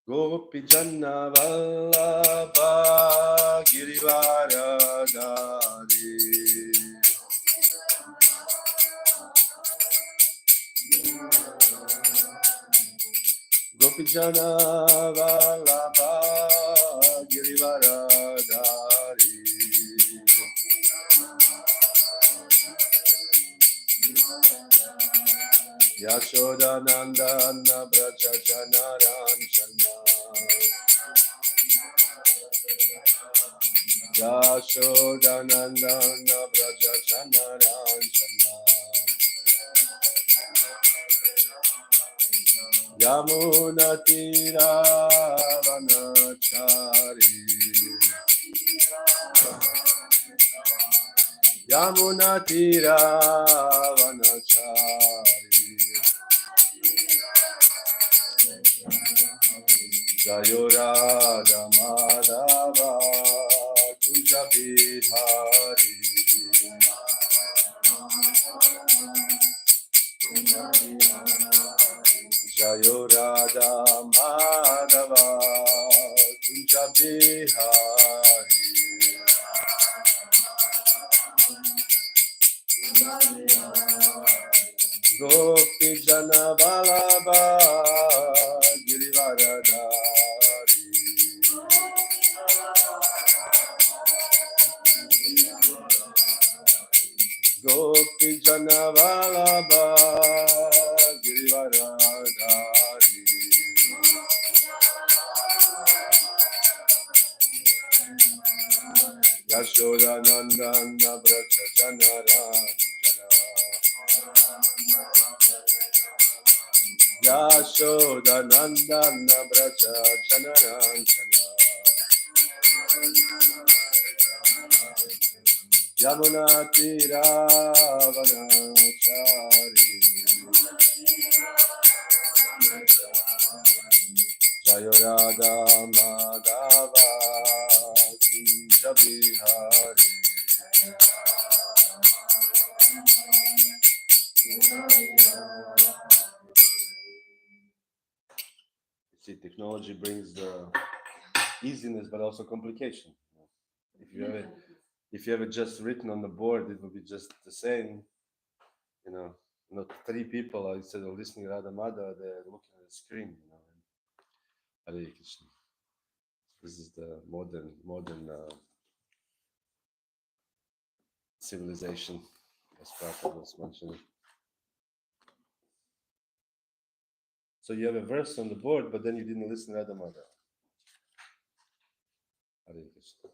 Gopijana Vallabha Girivaradari Gopijana Vallabha Girivaradari Yashodanandana Braja Janaranjana Yashodanandana Braja Janaranjana Yamuna Tira Vanachari Yamuna Tira Vanachari Jaya Radha Madhava Kunja Bihari Jaya Radha Madhava Kunja Bihari Gopi Jana Vallabha Girivaradari Gopi Jana Vallabha Girivaradari Yashodanandana Braja Janaranjana Yashodanandana Braja Janaranjana Yamuna Tira Vanachari Jaya Radha Madhava Kunja Bihari See, technology brings the easiness but also complication. If you have it just written on the board, it will be just the same. Not three people instead of listening Radha Madhava, they're looking at the screen. Hare Krishna. This is the modern civilization, as Prabhupada was mentioning. So you have a verse on the board, but then you didn't listen to Radha Madhava. Hare Krishna.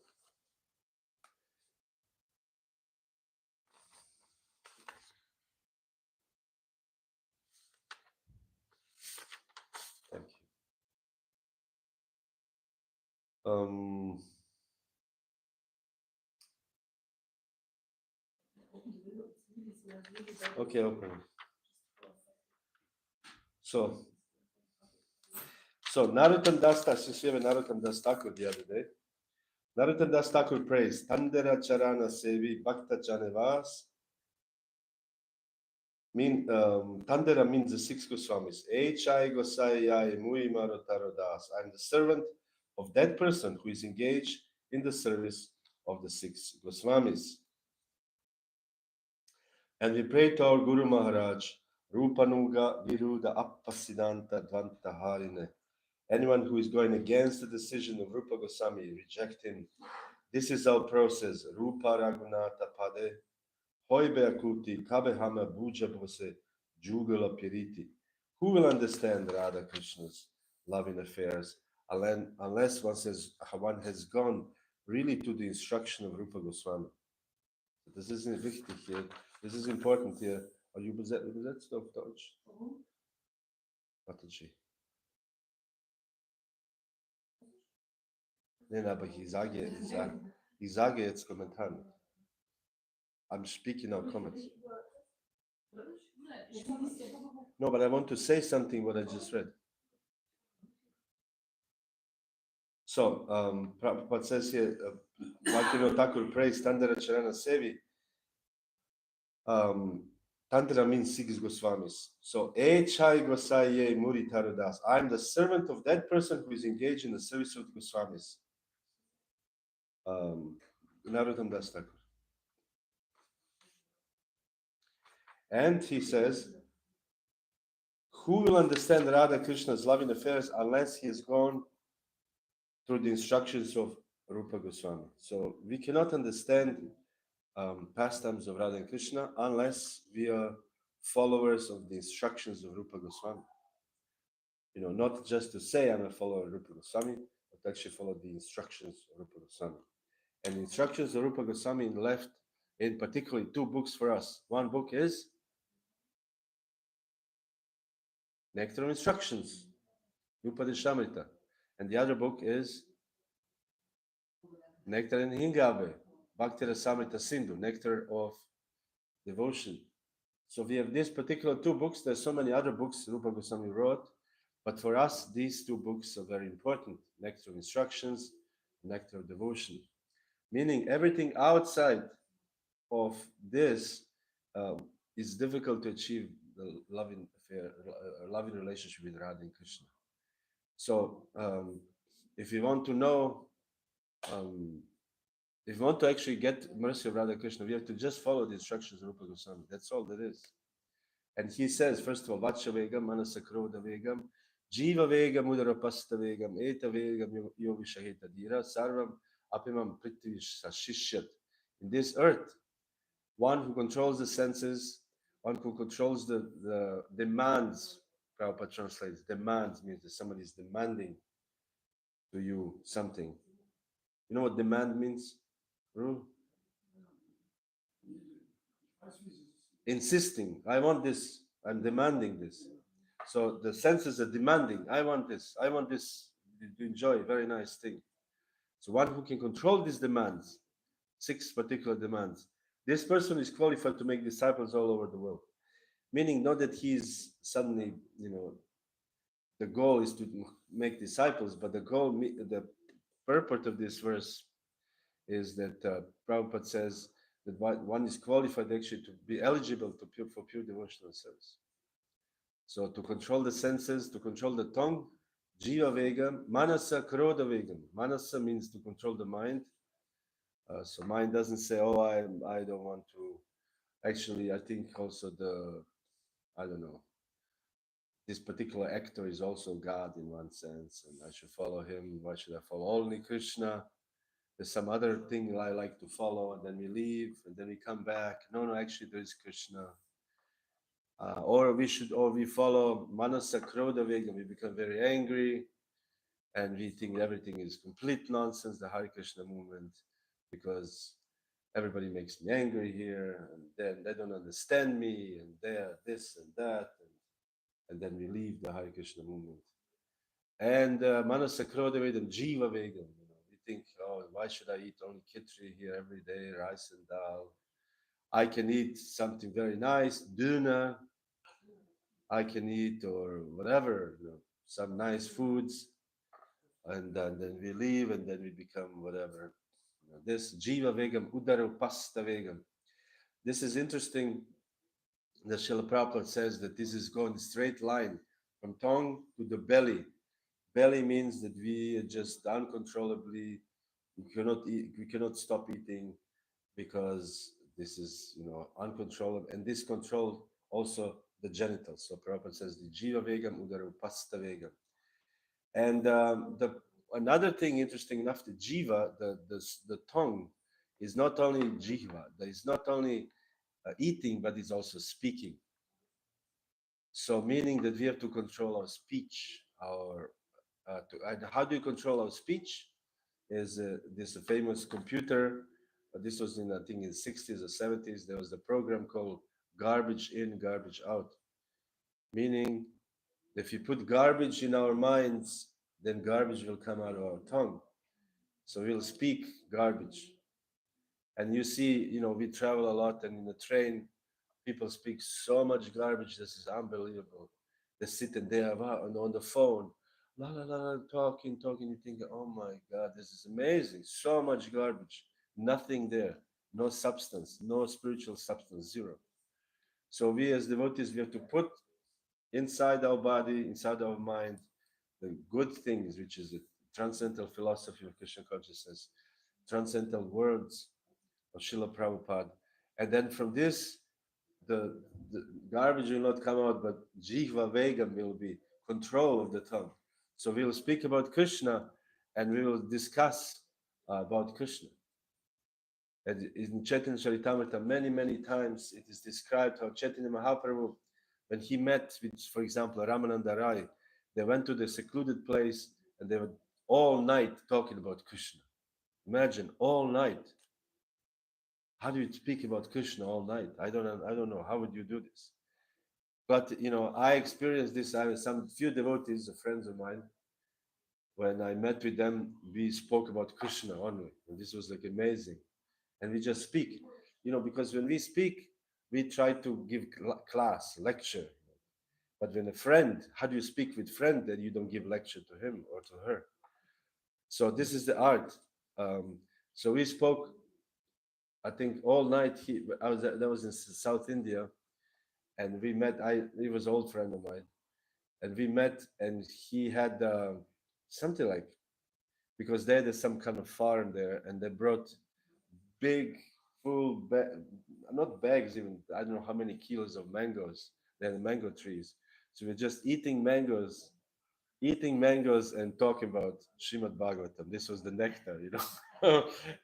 Thank you. Okay, open. So Narottam Das Thakur, since we have a Narottam Das Thakur the other day, Narottam Das Thakur prays, Tandera Charana Sevi Bhakta Janevas. Tandera means the six Goswamis. Echai Gosai Mui Marotaro Das. I'm the servant of that person who is engaged in the service of the six Goswamis. And we pray to our Guru Maharaj, Rupanuga Viruda Appasidanta Dvanta Harine. Anyone who is going against the decision of Rupa Goswami, reject him. This is our process. Rupa Raghunatha Pade, Hoibe Akuti, Kabehama Bhuja Bose, Jugala Piriti. Who will understand Radha Krishna's loving affairs unless one has gone really to the instruction of Rupa Goswami? Das ist wichtig hier. Das ist important hier. Are you übersetzt auf Deutsch? Mataji. Nein, aber ich sage jetzt Kommentar. I'm speaking now comments. No, but I want to say something what I just read. So, Prabhupada says here, Bhaktivinoda Thakur prays Tandera Charana Sevi. Tantra means six Goswamis. So, Echai Gosaye Muri Tarudas. I'm the servant of that person who is engaged in the service of the Goswamis. Narottam Das Thakur. And he says, who will understand Radha Krishna's loving affairs unless he has gone through the instructions of Rupa Goswami? So we cannot understand pastimes of Radha and Krishna unless we are followers of the instructions of Rupa Goswami. You know, not just to say I'm a follower of Rupa Goswami, but actually follow the instructions of Rupa Goswami. And the instructions of Rupa Goswami left in particularly two books for us. One book is Nectar of Instructions, Upadeshamrita. And the other book is Nectar and Hingabe, Bhakti Rasamrita Sindhu, Nectar of Devotion. So we have these particular two books. There's so many other books Rupa Goswami wrote, but for us, these two books are very important. Nectar of Instructions, Nectar of Devotion. Meaning everything outside of this is difficult to achieve the loving affair, loving relationship with Radha and Krishna. So if you want to know, if you want to actually get mercy of Radha Krishna, we have to just follow the instructions of Rupa Goswami. That's all there is. And he says, first of all, Vacha Vegam, Manasa Krodha Vegam, Jiva Vegam, Udarapasta Vegam, Eta Vegam, Yogishaheta Dira, Sarvam Apimam Prithvish Sashishyat. In this earth, one who controls the senses, one who controls the demands, Prabhupada translates, demands means that somebody is demanding to you something. You know what demand means? Insisting, I want this, I'm demanding this. So the senses are demanding, I want this to enjoy, very nice thing. So one who can control these demands, six particular demands, this person is qualified to make disciples all over the world. Meaning not that he's suddenly, the goal is to make disciples, but the purport of this verse is that Prabhupada says that one is qualified actually to be eligible for pure devotional service. So to control the senses, to control the tongue, jiva vegam, manasa krodha vegam. Manasa means to control the mind. So mind doesn't say, oh, I don't want to. Actually, I think also I don't know, this particular actor is also God in one sense, and I should follow him. Why should I follow only Krishna? There's some other thing I like to follow, and then we leave, and then we come back. No, actually, there is Krishna. Or we follow Manasa Krodha Vegam. We become very angry, and we think everything is complete nonsense, the Hare Krishna movement, because everybody makes me angry here, and then they don't understand me, and they're this and that, and then we leave the Hare Krishna movement. And Manasa Krodha Vegam, Jiva Vegam. We think, oh, why should I eat only kitri here every day, rice and dal? I can eat something very nice, duna. I can eat or whatever, some nice foods, and then we leave, and then we become whatever. This Jiva Vegam, Udara Pasta Vegam. This is interesting. The Srila Prabhupada says that this is going straight line from tongue to the belly. Belly means that we just uncontrollably, we cannot stop eating because this is uncontrollable, and this control also the genitals. So Prabhupada says the jiva vegam udarupasta vegam. And the another thing interesting enough, the jiva, the tongue, is not only jiva, it's not only eating, but it's also speaking. So meaning that we have to control our speech, and how do you control our speech? Is this a famous computer? This was in, I think, in the 60s or 70s. There was a program called garbage in, garbage out. Meaning, if you put garbage in our minds, then garbage will come out of our tongue. So we'll speak garbage. And you see, we travel a lot, and in the train, people speak so much garbage. This is unbelievable. They sit and they are on the phone, la la la, la talking. You think, oh my God, this is amazing. So much garbage, nothing there, no substance, no spiritual substance, zero. So we as devotees, we have to put inside our body, inside our mind, the good things, which is the transcendental philosophy of Krishna consciousness, transcendental words of Srila Prabhupada. And then from this, the garbage will not come out, but Jihva Vegam will be control of the tongue. So we will speak about Krishna and we will discuss about Krishna. And in Chaitanya Charitamrita, many, many times it is described how Chaitanya Mahaprabhu, when he met with, for example, Ramananda Rai, they went to the secluded place and they were all night talking about Krishna. Imagine, all night. How do you speak about Krishna all night? I don't know. How would you do this? But I experienced this. I have some few devotees, friends of mine. When I met with them, we spoke about Krishna only, and this was like amazing. And we just speak, because when we speak, we try to give class, lecture. But when a friend, how do you speak with friend that you don't give lecture to him or to her? So this is the art. So we spoke, I think, all night. That was in South India, and we met. He was an old friend of mine, and we met, and he had something like, because they had some kind of farm there, and they brought big full not bags even, I don't know how many kilos of mangoes. They had mango trees, so we're just eating mangoes and talking about Srimad Bhagavatam. This was the nectar.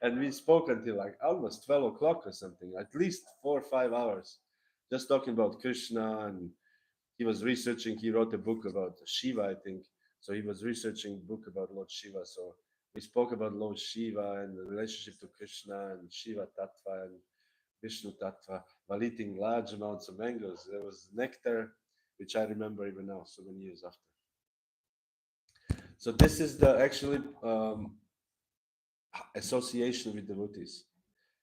And we spoke until like almost 12 o'clock or something, at least 4 or 5 hours, just talking about Krishna. And he was researching, he wrote a book about Shiva, I think. So he was researching a book about Lord Shiva. So we spoke about Lord Shiva and the relationship to Krishna and Shiva Tattva and Vishnu Tattva, while eating large amounts of mangoes. There was nectar, which I remember even now, so many years after. So this is the actually association with devotees.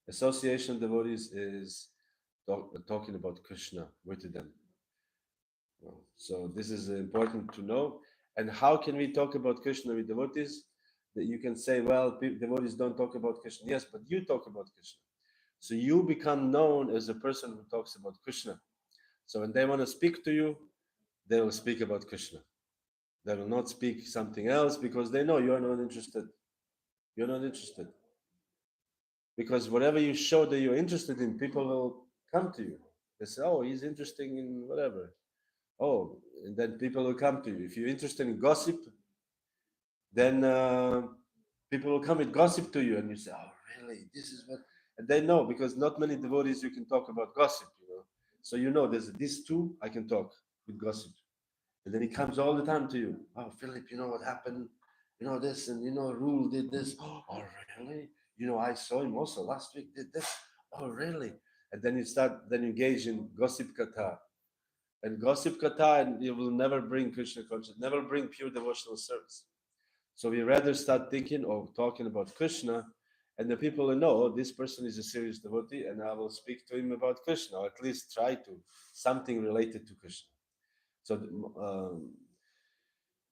Association with devotees is talking about Krishna with them. So this is important to know. And how can we talk about Krishna with devotees? That you can say, well, devotees don't talk about Krishna. Yes, but you talk about Krishna. So you become known as a person who talks about Krishna. So when they want to speak to you, they will speak about Krishna. They will not speak something else because they know you are not interested. You're not interested. Because whatever you show that you're interested in, people will come to you. They say, oh, he's interested in whatever. Oh, and then people will come to you. If you're interested in gossip, then people will come with gossip to you, and you say, "Oh, really? This is what?" And they know because not many devotees you can talk about gossip. So there's this too. I can talk with gossip, and then he comes all the time to you. Oh, Philip, you know what happened? You know this, and Rule did this. Oh, really? I saw him also last week. Did this? Oh, really? And then you start engage in gossip katha. And gossip katha, and you will never bring Krishna consciousness, never bring pure devotional service. So we rather start thinking or talking about Krishna, and the people will know, oh, this person is a serious devotee, and I will speak to him about Krishna, or at least try to, something related to Krishna. So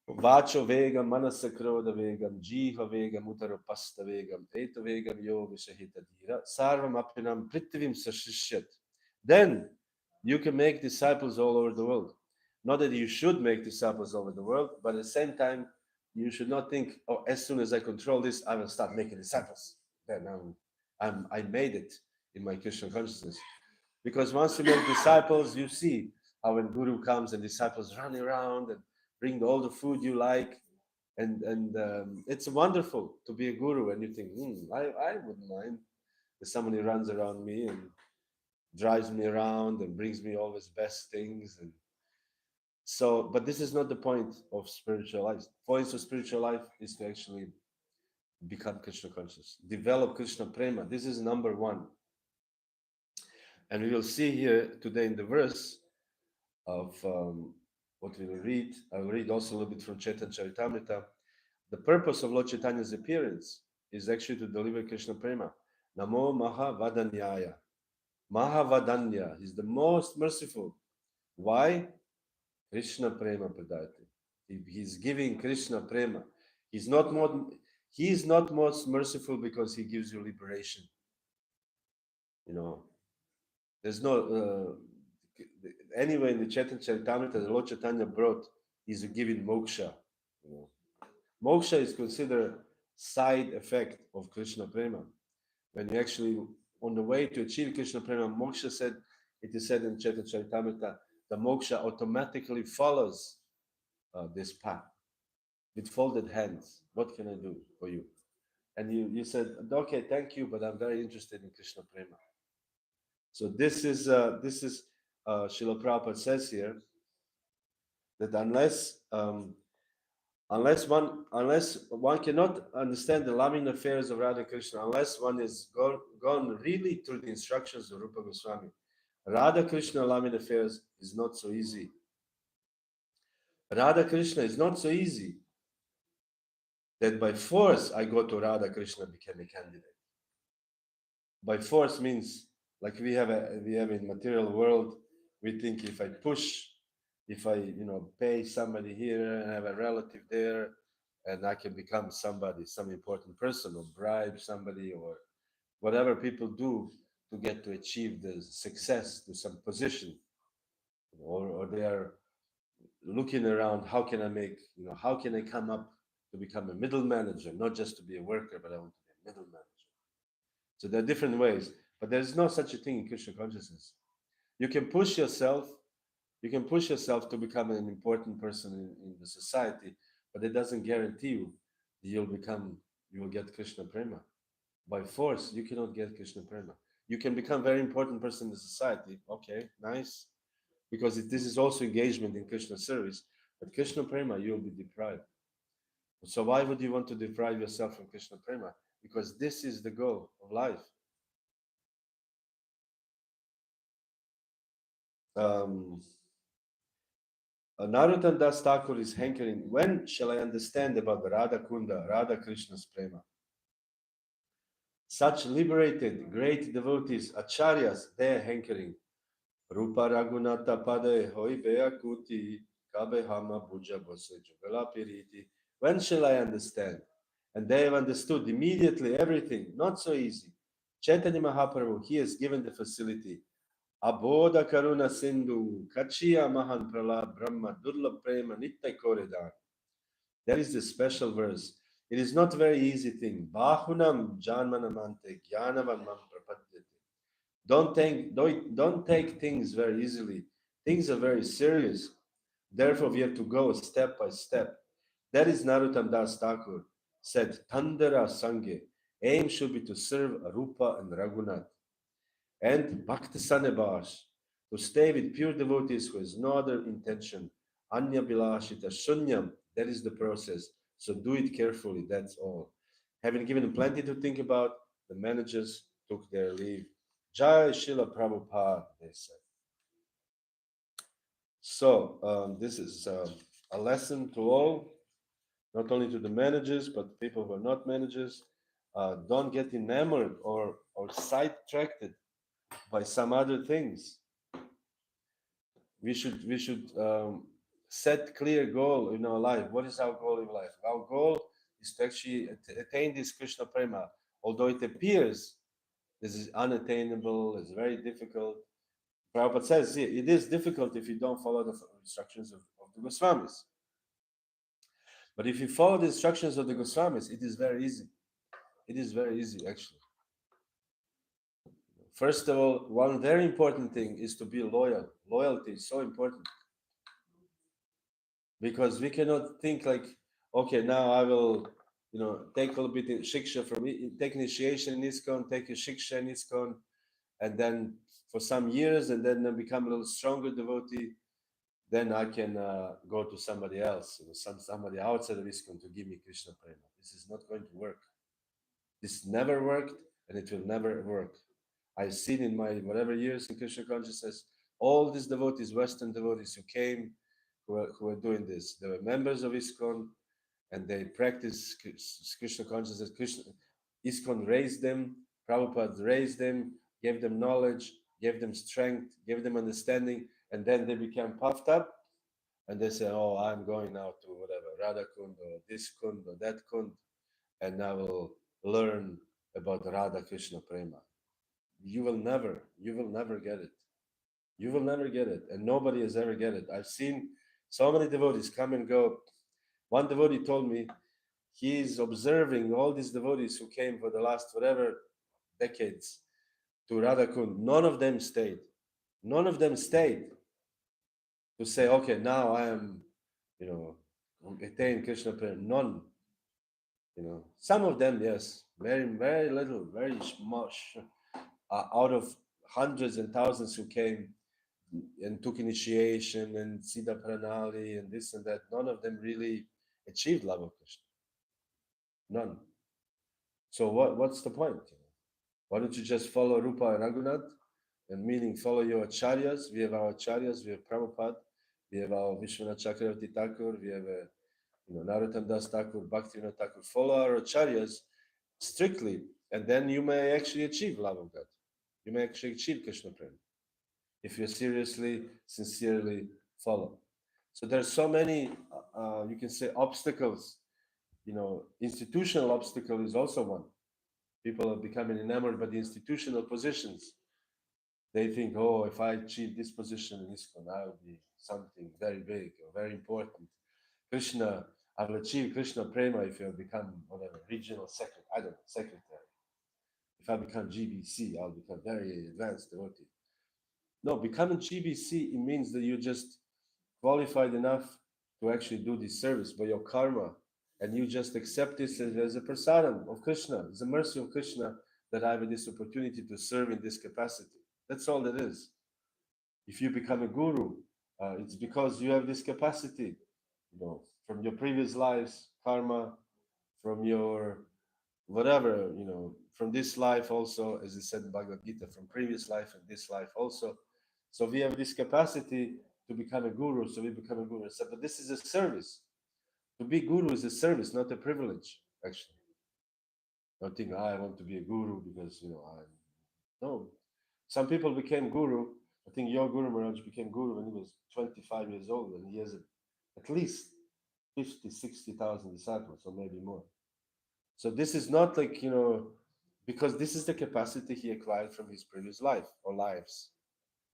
Vacho vegam, manasa kroda vegam, jiha vegam, utarapasta vegam, eta vegam yo vishahita dhira, sarvam apinam prithvim sashishyat. Then you can make disciples all over the world. Not that you should make disciples all over the world, but at the same time, you should not think, oh, as soon as I control this, I will start making disciples. Then I made it in my Krishna consciousness. Because once you make disciples, you see how when Guru comes and disciples run around and bring all the food you like, and it's wonderful to be a guru. And you think, I wouldn't mind if somebody runs around me and drives me around and brings me always best things. And so, but this is not the point of spiritual life. Points of spiritual life is to actually become Krishna conscious, develop Krishna prema. This is number one. And we will see here today in the verse of what we will read. I will read also a little bit from Chaitanya Charitamrita. The purpose of Lord Chaitanya's appearance is actually to deliver Krishna prema. Namo Mahavadanyaya. Mahavadanya is the most merciful. Why? Krishna prema pradati. He's giving Krishna prema. He's not most merciful because he gives you liberation. There's no anyway, in the Chaitanya Charitamrita, the Lord Chaitanya brought is giving moksha. You know. Moksha is considered side effect of Krishna Prema. When you actually on the way to achieve Krishna Prema, moksha said, it is said in Chaitanya Charitamrita, the moksha automatically follows this path with folded hands. What can I do for you? And you said, okay, thank you, but I'm very interested in Krishna Prema. So this is Srila Prabhupada says here that unless one cannot understand the loving affairs of Radha Krishna, unless one is gone really through the instructions of Rupa Goswami, Radha Krishna loving affairs is not so easy. Radha Krishna is not so easy that by force I go to Radha Krishna become a candidate. By force means like we have in material world, we think if I push, if I pay somebody here and have a relative there, and I can become somebody, some important person, or bribe somebody, or whatever people do to get to achieve the success to some position, or they are looking around, how can I make, how can I come up to become a middle manager, not just to be a worker, but I want to be a middle manager. So there are different ways, but there's no such a thing in Krishna consciousness. You can push yourself, to become an important person in the society, but it doesn't guarantee you that you will get Krishna Prema. By force, you cannot get Krishna Prema. You can become a very important person in the society. Okay, nice. Because this is also engagement in Krishna service. But Krishna Prema, you will be deprived. So why would you want to deprive yourself from Krishna Prema? Because this is the goal of life. Narottam Das Thakur is hankering, when shall I understand about the Radha Kunda, Radha Krishna's Prema? Such liberated, great devotees, acharyas, they are hankering. Rupa Raghunatha Pade Hoi Kuti Kabe Hama Bhuja Bose Jugala Piriti. When shall I understand? And they have understood immediately everything. Not so easy. Chaitanya Mahaprabhu, he has given the facility. Abodha Karuna Sindhu, Kachiya Mahan Pralad Brahma, Durla Prema Nitya Koredan. That is the special verse. It is not very easy thing. Bahunam Janmanamante Jnanavan Mam Prapadyate. Don't take things very easily. Things are very serious. Therefore, we have to go step by step. That is Narottam Das Thakur said, Tandara Sange. Aim should be to serve Arupa and Raghunath. And Bhakta Sanebash, to stay with pure devotees who has no other intention. Anya Bilashita Shunyam, that is the process. So do it carefully, that's all. Having given plenty to think about, the managers took their leave. Jaya Srila Prabhupada, they said. So this is a lesson to all, not only to the managers, but people who are not managers. Don't get enamored or sidetracked by some other things. We should set clear goal in our life. What is our goal in life? Our goal is to actually attain this Krishna Prema. Although it appears this is unattainable, it's very difficult. Prabhupada says it is difficult if you don't follow the instructions of the Goswamis. But if you follow the instructions of the Goswamis, it is very easy. It is very easy, actually. First of all, one very important thing is to be loyal. Loyalty is so important. Because we cannot think like, okay, now I will, take a little bit of shiksha from take initiation in ISKCON, take a shiksha in ISKCON, and then for some years, and then become a little stronger devotee. Then I can go to somebody else, somebody outside of ISKCON to give me Krishna Prema. This is not going to work. This never worked, and it will never work. I've seen in my whatever years in Krishna consciousness, all these devotees, Western devotees who came, who are doing this. They were members of ISKCON, and they practice Krishna consciousness. ISKCON raised them, Prabhupada raised them, gave them knowledge, gave them strength, gave them understanding, and then they became puffed up, and they say, oh, I'm going now to whatever, Radha Kund, or this Kund, or that Kund, and I will learn about Radha Krishna Prema. You will never get it. You will never get it, and nobody has ever get it. I've seen so many devotees come and go. One devotee told me he's observing all these devotees who came for the last whatever decades to Radhakund. None of them stayed. None of them stayed to say, okay, now I am, you know, attain Krishna prayer. None. Some of them, yes, very, very little, very much. Out of hundreds and thousands who came and took initiation and Siddha Pranali and this and that, none of them really achieved love of Krishna. None. So what's the point? Why don't you just follow Rupa and Raghunath? And meaning follow your acharyas. We have our acharyas, we have Prabhupada, we have our Vishwanath Chakravarti Thakur, we have Narottam Das Thakur, Bhaktivinoda Thakur. Follow our acharyas strictly, and then you may actually achieve love of God. You may actually achieve Krishna Prema if you seriously, sincerely follow. So there's so many, you can say, obstacles. Institutional obstacle is also one. People are becoming enamored by the institutional positions. They think, oh, if I achieve this position in ISKCON, I will be something very big or very important. Krishna, I will achieve Krishna Prema if I become whatever, regional secretary, I don't know, secretary. If I become GBC, I'll become very advanced devotee. No, becoming GBC, it means that you're just qualified enough to actually do this service by your karma. And you just accept this as a prasadam of Krishna. It's a mercy of Krishna that I have this opportunity to serve in this capacity. That's all that is. If you become a guru, it's because you have this capacity, from your previous lives, karma, from your whatever, from this life also, as it said in Bhagavad Gita, from previous life and this life also. So we have this capacity to become a guru, so we become a guru. So, but this is a service. To be guru is a service, not a privilege, actually. Don't think, I want to be a guru because, no. Some people became guru. I think your Guru Maharaj became guru when he was 25 years old, and he has at least 50, 60,000 disciples, or maybe more. So this is not like, because this is the capacity he acquired from his previous life or lives,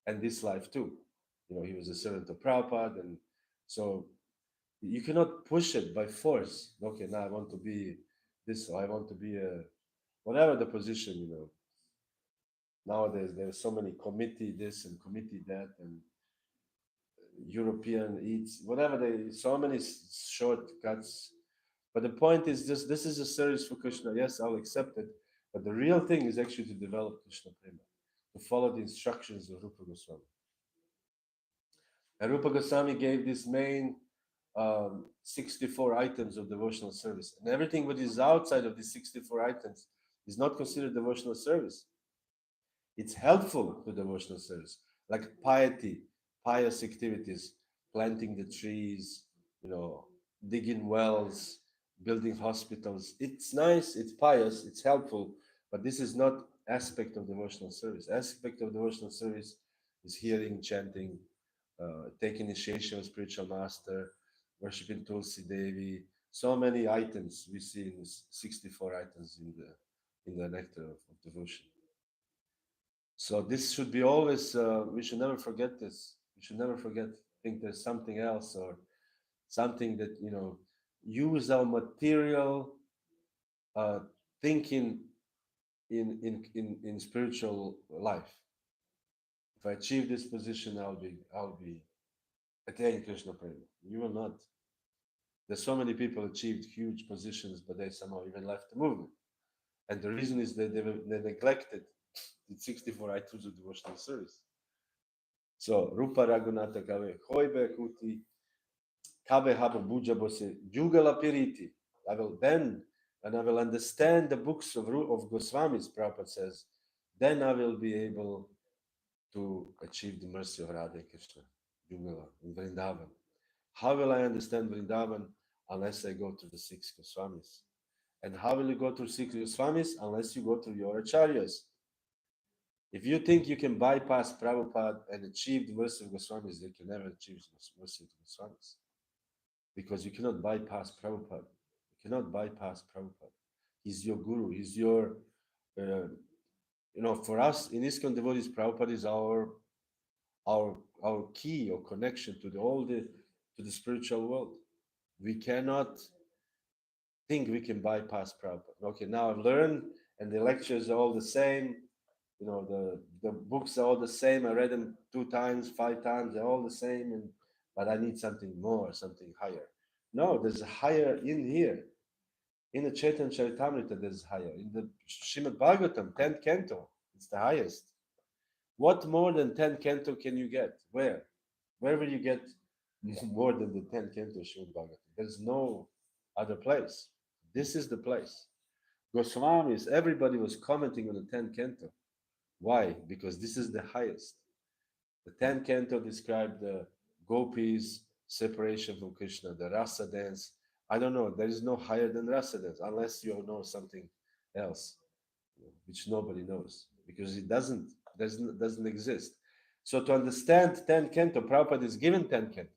and this life too. He was a servant of Prabhupada, and so you cannot push it by force. Okay, now I want to be this, or I want to be a whatever the position. Nowadays there's so many committee this and committee that, and European eats, whatever so many shortcuts. But the point is this is a service for Krishna. Yes, I'll accept it. But the real thing is actually to develop Krishna Prema, to follow the instructions of Rupa Goswami. And Rupa Goswami gave this main 64 items of devotional service. And everything that is outside of these 64 items is not considered devotional service. It's helpful to devotional service, like piety, pious activities, planting the trees, digging wells, building hospitals. It's nice, it's pious, it's helpful, but this is not aspect of devotional service. Aspect of devotional service is hearing, chanting, taking initiation with spiritual master, worshiping Tulsi Devi. So many items we see in 64 items in the nectar of devotion. So this should be always, we should never forget this. We should never forget, think there's something else or something that, use our material thinking in spiritual life. If I achieve this position, I'll be attaining Krishna Prema. You will not. There's so many people achieved huge positions, but they somehow even left the movement. And the reason is that they neglected the 64 items of devotional service. So, Rupa Raghunatha Kave, Hoibe Kuti, Kabe Haba Buja Bose, Jugala Piriti. I will then, and I will understand the books of Goswamis, Prabhupada says, then I will be able to achieve the mercy of Radha Krishna, Jugala, in Vrindavan. How will I understand Vrindavan unless I go to the 6 Goswamis? And how will you go to 6 Goswamis unless you go to your acharyas? If you think you can bypass Prabhupada and achieve the mercy of Goswamis, you can never achieve the mercy of Goswamis. Because you cannot bypass Prabhupada. You cannot bypass Prabhupada. He's your guru. He's your, for us in ISKCON devotees, Prabhupada is our our key or connection to the spiritual world. We cannot think we can bypass Prabhupada. Okay, now I've learned, and the lectures are all the same. The books are all the same. I read them 2 times, 5 times. They're all the same, but I need something more, something higher. No, there's a higher in here. In the Chaitanya Charitamrita, there's higher. In the Srimad Bhagavatam, 10th canto, it's the highest. What more than 10 canto can you get? Where? Where will you get more than the 10 canto Srimad Bhagavatam? There's no other place. This is the place. Goswamis, everybody was commenting on the 10 canto. Why? Because this is the highest. The 10 canto describe the gopis' separation from Krishna, the rasa dance. I don't know. There is no higher than rasa dance unless you know something else, which nobody knows because it doesn't exist. So to understand 10 canto, Prabhupada is given 10 canto.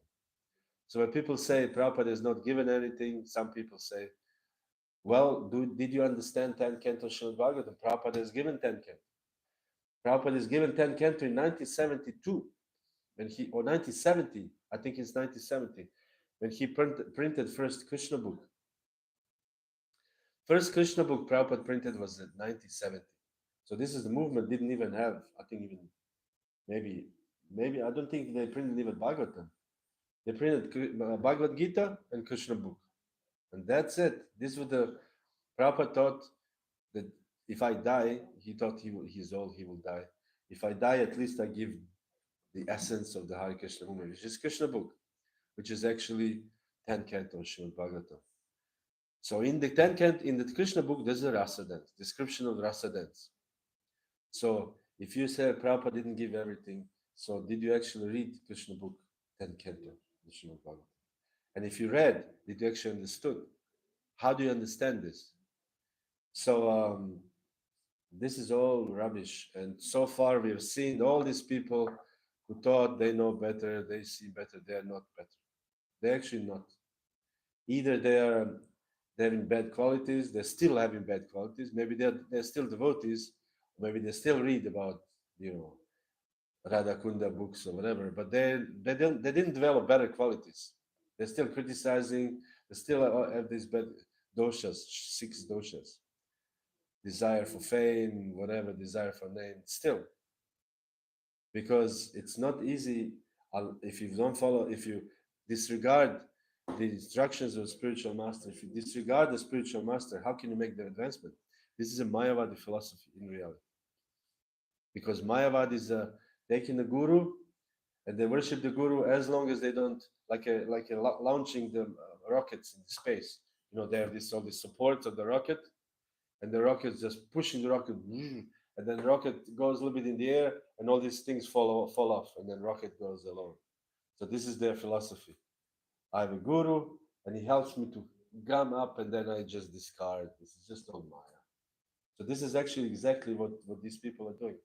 So when people say Prabhupada is not given anything, some people say, well, did you understand 10 canto Srimad Bhagavatam? Prabhupada is given 10 canto. Prabhupada is given 10 canto in 1972, or 1970, I think it's 1970, when he printed first Krishna book. First Krishna book Prabhupada printed was in 1970. So this is the movement didn't even have, I think even maybe I don't think they printed even Bhagavatam. They printed Bhagavad Gita and Krishna book, and that's it. This was the Prabhupada thought that if I die, he thought he's old, he will die. If I die, at least I give the essence of the Hare Krishna movement, which is Krishna book, which is actually 10 cantos Srimad Bhagavatam. So in the 10 cant in the Krishna book, there's a rasa dance, description of rasa dance. So if you say Prabhupada didn't give everything, so did you actually read Krishna book 10 canto, the Srimad Bhagavatam? And if you read, did you actually understood? How do you understand this? So this is all rubbish. And so far we have seen all these people who thought they know better, they see better, they are not better. They're actually not. Either they're having bad qualities, they're still having bad qualities, maybe they're still devotees, maybe they still read about, Radha Kunda books or whatever, but they didn't develop better qualities. They're still criticizing, they still have these bad doshas, 6 doshas. Desire for fame, whatever, desire for name, still. Because it's not easy if you don't follow, if you disregard the instructions of spiritual master, if you disregard the spiritual master, how can you make the advancement? This is a Mayavadi philosophy in reality. Because Mayavad is taking the guru and they worship the guru as long as they don't launching the rockets in space. They have all this support of the rocket, and the rocket is just pushing the rocket, and then the rocket goes a little bit in the air, and all these things fall off, and then rocket goes alone. So this is their philosophy. I have a guru, and he helps me to gum up, and then I just discard. This is just all Maya. So this is actually exactly what these people are doing.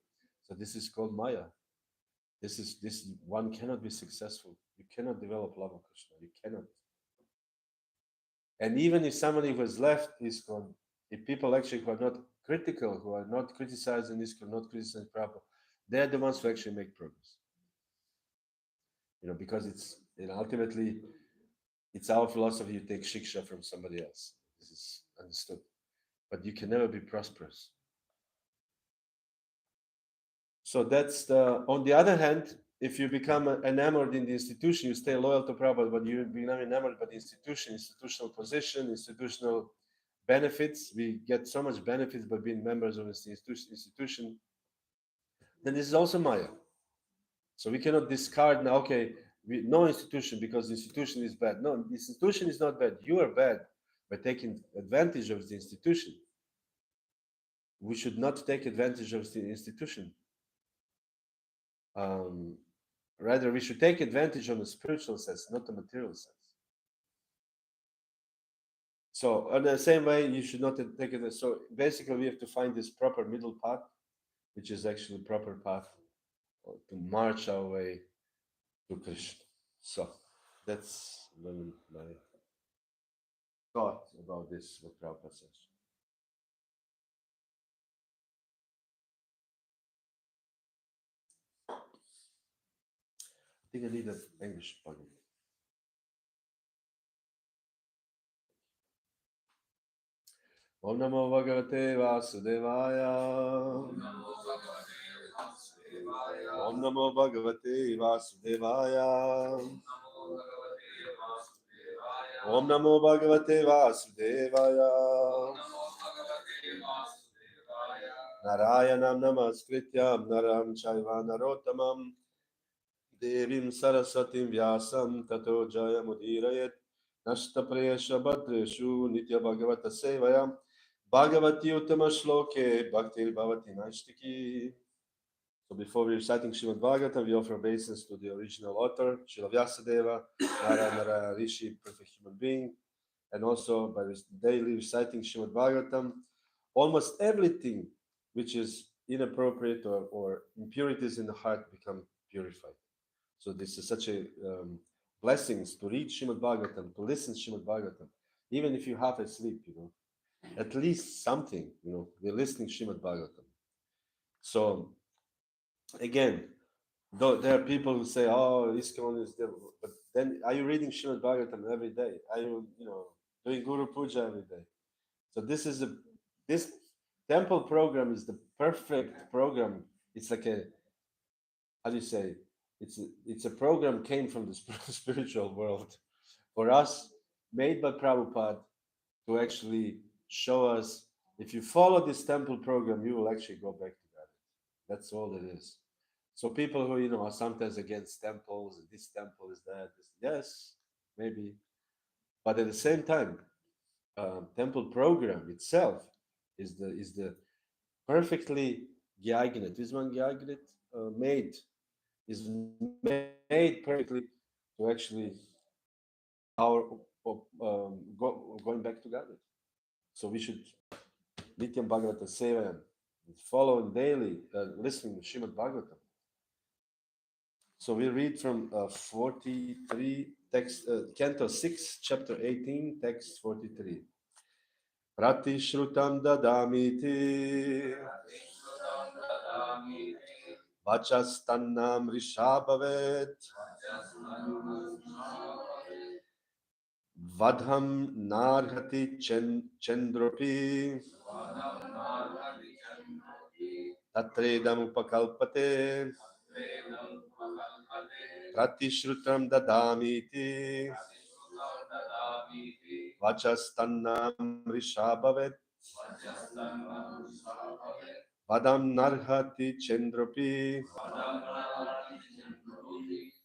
So this is called Maya. This one cannot be successful. You cannot develop love of Krishna. You cannot. And even if somebody who has left ISKCON, if people actually who are not critical, who are not criticizing ISKCON, not criticizing Prabhupada, they're the ones who actually make progress. Because it's ultimately it's our philosophy. You take shiksha from somebody else. This is understood, but you can never be prosperous. So that's the. On the other hand, if you become enamored in the institution, you stay loyal to Prabhupada, but you become enamored by the institution, institutional position, institutional benefits. We get so much benefits by being members of this institution. Then this is also Maya. So we cannot discard now, okay, no institution because the institution is bad. No, the institution is not bad. You are bad by taking advantage of the institution. We should not take advantage of the institution. Rather, we should take advantage on the spiritual sense, not the material sense. So, in the same way, you should not take it. So, basically, we have to find this proper middle path, which is actually proper path to march our way to Krishna. So, that's my thought about this, what Prabhupada says. think I need an English plugin. Om Namo Bhagavate Vasudevaya. Om Namo Bhagavate Vasudevaya. Om Namo Bhagavate Vasudevaya. Narayanam Namaskrityam Naram Chaiva Narottamam Devim Sarasatim Vyasam Tato Jaya Mudirayet Nashtaprayasha Bhadreshu Nitya Bhagavata Sevayam Bhagavati Uttama Shloke Bhaktir Bhavati Naistiki. So before we reciting Srimad Bhagavatam, we offer obeisance to the original author, Srila Vyasadeva, Narayana Rishi, perfect human being, and also by daily reciting Srimad Bhagavatam, almost everything which is inappropriate or impurities in the heart become purified. So this is such a blessings to read Srimad Bhagavatam, to listen to Srimad Bhagavatam, even if you're half asleep, at least something, we're listening to Srimad Bhagavatam. So again, though there are people who say, "Oh, ISKCON is devil," but then are you reading Srimad Bhagavatam every day? Are you, doing Guru Puja every day? So this temple program is the perfect program. It's like a, how do you say? It's a program came from the spiritual world for us, made by Prabhupada to actually show us if you follow this temple program, you will actually go back to God. That's all it is. So people who are sometimes against temples, this temple is that. Yes, maybe, but at the same time, temple program itself is the perfectly geeignet. Is one geeignet made is made perfectly to actually our going back to God. So we should Nityam Bhagavata Sevayam, following daily, listening to Srimad Bhagavatam. So we read from 43, text, Canto 6, chapter 18, text 43. Pratishrutam dadamiti vachastannam rishabhavet vadham narhati chandropi tatredam upakalpate pratishrutam dadamiti vachastannam rishabhavet vadam narhati chandropi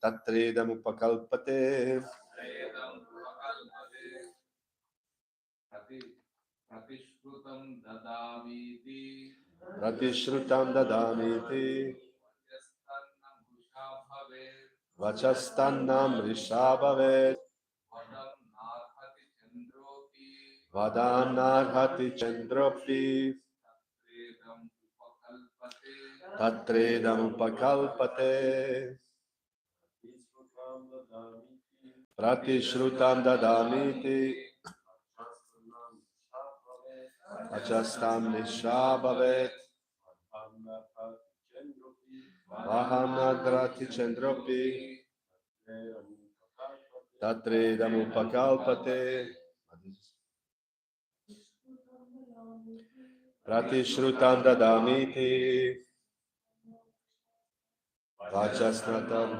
tatredam upakalpate pratishrutam dadamiti vachastannam rishabhavet vadam narhati chandropi tatredam upakalpate pratishrutam dadamiti vachastam nishabhavet Vahanadrati Chandropi Tatredam Upakalpate Pratishrutam Dadamiti Vachasnatam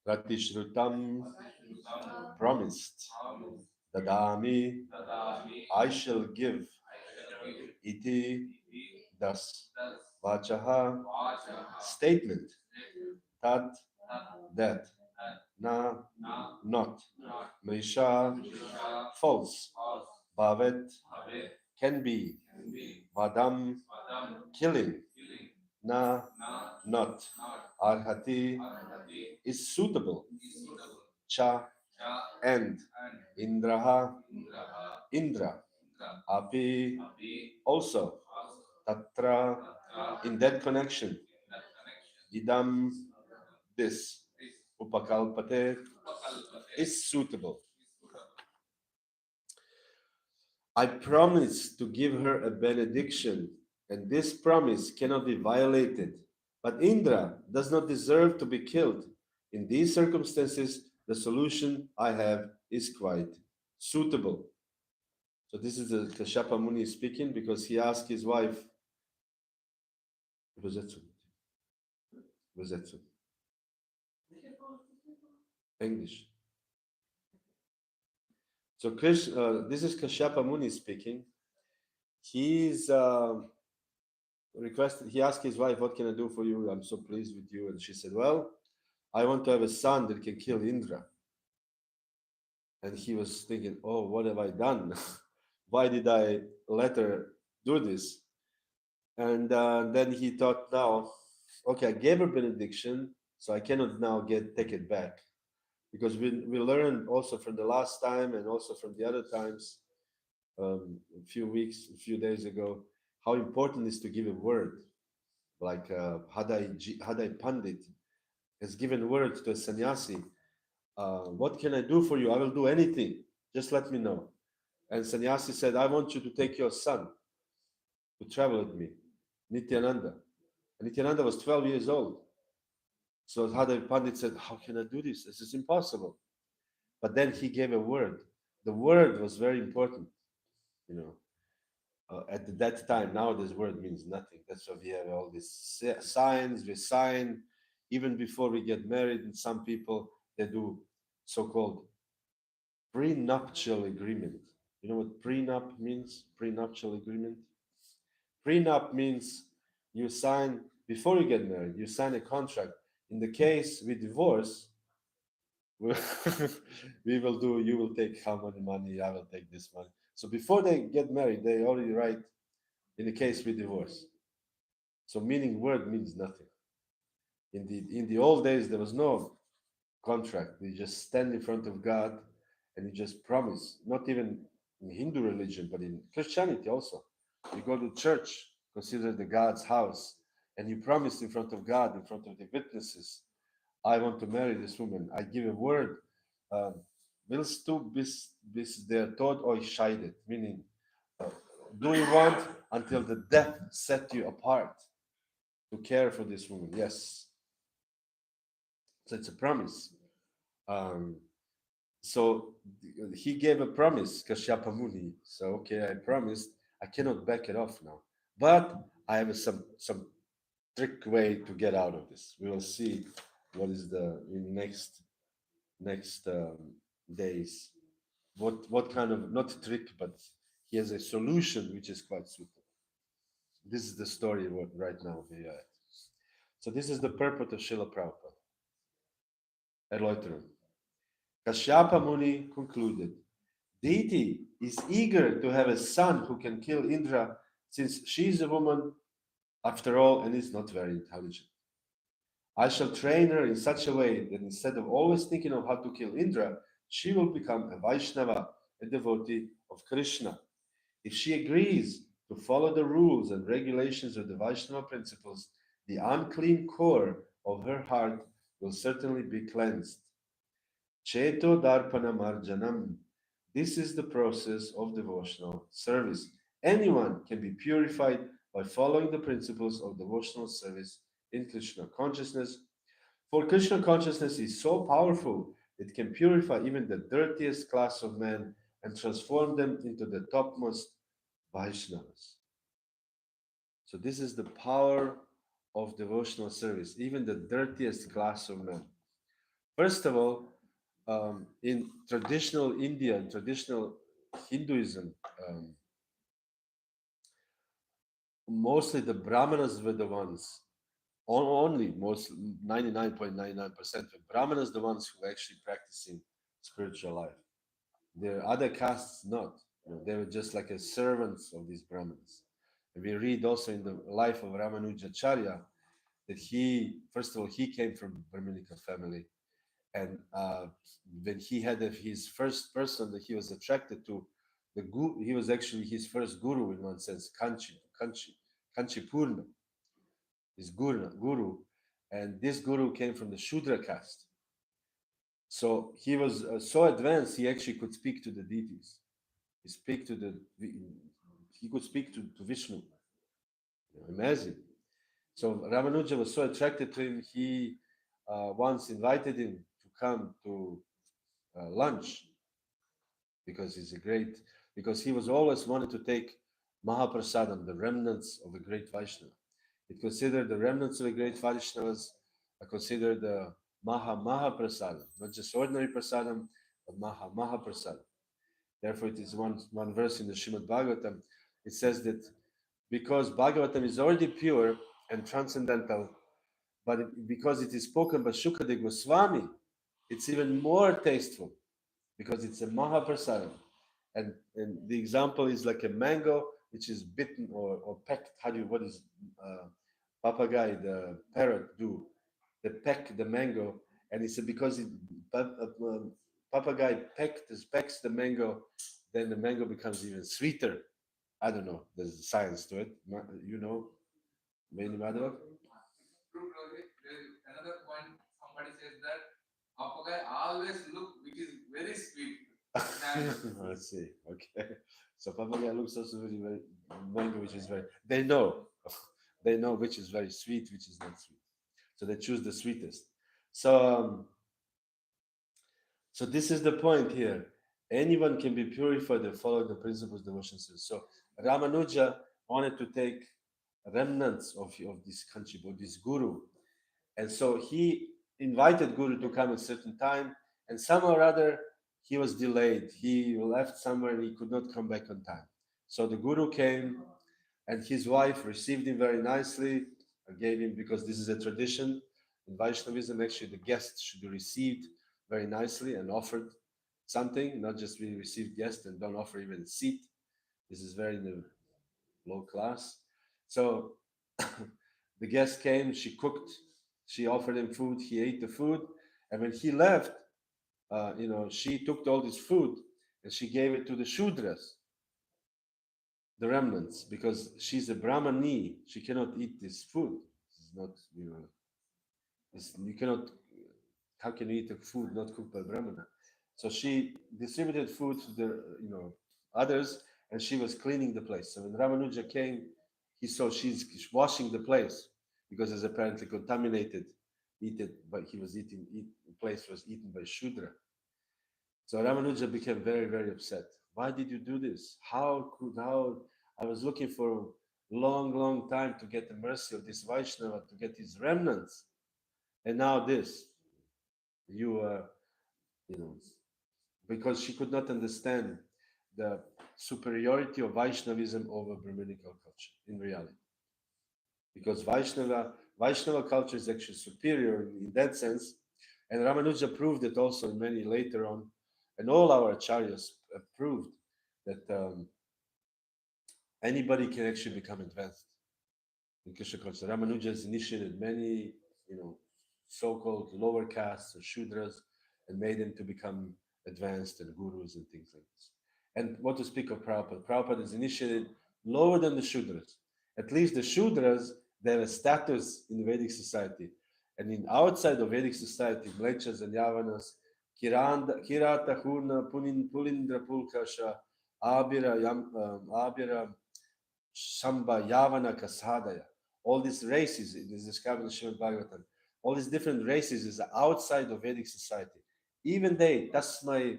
Pratishrutam promised Dadami I shall give iti thus Vachaha statement tat that na not Mrisha false Bhavet can be Vadam killing na, not. Arhati is suitable. Cha, and. Indraha, Indra. Api, also. Tatra, in that connection. Idam, this. Upakalpate is suitable. I promise to give her a benediction, and this promise cannot be violated. But Indra does not deserve to be killed. In these circumstances, the solution I have is quite suitable. So this is the Kashyapa Muni speaking because he asked his wife, Rosetsu, Rosetsu, English. So this is Kashyapa Muni speaking. He's requested. He asked his wife, "What can I do for you? I'm so pleased with you." And she said, "Well, I want to have a son that can kill Indra." And he was thinking, "Oh, what have I done? Why did I let her do this?" And then he thought, "Now, okay, I gave her benediction, so I cannot now take it back." Because we learned also from the last time and also from the other times, a few days ago, how important it is to give a word. Like Hadai Pandit has given word to a sannyasi. What can I do for you? I will do anything. Just let me know. And sannyasi said, I want you to take your son to travel with me, Nityananda. And Nityananda was 12 years old. So Hadai Pandit said, how can I do this? This is impossible. But then he gave a word. The word was very important, you know. At that time, nowadays word means nothing. That's why we have all these signs. We sign even before we get married, and some people they do so-called prenuptial agreement. You know what prenup means? Prenuptial agreement. Prenup means you sign before you get married. You sign a contract. In the case we divorce, we we will do. You will take how many money? I will take this money. So before they get married, they already write. In the case we divorce. So meaning word means nothing. In the old days there was no contract. You just stand in front of God and you just promise. Not even in Hindu religion, but in Christianity also. You go to church, consider the God's house, and you promise in front of God, in front of the witnesses, I want to marry this woman. I give a word. Willst du bis der Tod euch scheidet? Meaning, uh, do you want until the death set you apart to care for this woman? Yes. So it's a promise. Um, so he gave a promise, Kashyapa Muni. So okay, I promised. I cannot back it off now, but I have some trick way to get out of this. We will see what is the in next days. What kind of not trick, but he has a solution which is quite suitable. This is the story right now we are at. So this is the purport of Srila Prabhupada. Erläuterung. Kashyapa Muni concluded, Deity is eager to have a son who can kill Indra since she is a woman after all and is not very intelligent. I shall train her in such a way that instead of always thinking of how to kill Indra, she will become a Vaishnava, a devotee of Krishna. If she agrees to follow the rules and regulations of the Vaishnava principles, the unclean core of her heart will certainly be cleansed. Cheto Darpana Marjanam. This is the process of devotional service. Anyone can be purified by following the principles of devotional service in Krishna consciousness. For Krishna consciousness is so powerful, it can purify even the dirtiest class of men and transform them into the topmost Vaishnavas. So this is the power of devotional service, even the dirtiest class of men. First of all, in traditional India and traditional Hinduism, mostly the Brahmanas were the ones, only most 99.99% of Brahmanas the ones who were actually practicing spiritual life. The other castes not. They were just like as servants of these Brahmanas. And we read also in the life of Ramanujacharya that he, first of all, he came from Brahminical family, and when he had his first person that he was attracted to, the guru, he was actually his first guru in one sense, Kanchi Purna, his guru, and this guru came from the Shudra caste. So he was so advanced, he actually could speak to the deities. He speak to the, he could speak to Vishnu. Amazing. So Ramanuja was so attracted to him, he once invited him to come to lunch because he's a great, because he was always wanted to take Mahaprasadam, the remnants of a great Vaishnava. He considered the remnants of a great Vaishnavas are considered the Mahaprasadam, not just ordinary prasadam, but Mahaprasadam. Therefore, it is one verse in the Srimad Bhagavatam. It says that because Bhagavatam is already pure and transcendental, but because it is spoken by Shukadeva Goswami, it's even more tasteful because it's a Mahaprasadam. And the example is like a mango which is bitten or pecked. What is papagay, the parrot, do? They peck the mango, and it's because papagay pecks the mango, then the mango becomes even sweeter. I don't know. There's science to it. You know, many Madhav. True, Prabhu. There is another point. Somebody says that Apagai always look which is very sweet. I see. Okay. So papaya looks also very mango, which is very. They know, they know which is very sweet, which is not sweet. So they choose the sweetest. So, so this is the point here. Anyone can be purified and follow the principles devotion says. So Ramanuja wanted to take remnants of this country, of this guru, and so he invited Guru to come at a certain time, and somehow or other he was delayed. He left somewhere and he could not come back on time. So the Guru came, and his wife received him very nicely, gave him, because this is a tradition in Vaishnavism, actually the guest should be received very nicely and offered something, not just we receive guests and don't offer even a seat. This is very in the low class. So the guest came, she cooked, she offered him food, he ate the food, and when he left, she took all this food and she gave it to the Shudras, the remnants, because she's a Brahmani, she cannot eat this food. It's not, you cannot, how can you eat a food not cooked by Brahmana? So she distributed food to the, others, and she was cleaning the place. So when Ramanuja came, he saw she's washing the place because it's apparently contaminated. But he was the place was eaten by Shudra. So Ramanuja became very, very upset. Why did you do this? How I was looking for a long, long time to get the mercy of this Vaishnava, to get his remnants. And now this. You you know, because she could not understand the superiority of Vaishnavism over Brahminical culture in reality. Because Vaishnava culture is actually superior in that sense, and Ramanuja proved it also many later on, and all our acharyas proved that anybody can actually become advanced in Krishna culture. Ramanuja has initiated many, so-called lower castes or Shudras and made them to become advanced and gurus and things like this. And what to speak of Prabhupada? Prabhupada is initiated lower than the Shudras. At least the Shudras, they have a status in the Vedic society. And in outside of Vedic society, Mlechas and Yavanas, Kirata, Hurna, Pulindra, Pulkasha, Abira, Shamba, Yavana, Kasadaya. All these races, it is described in the Srimad Bhagavatam, all these different races is outside of Vedic society. Even they, Tasmai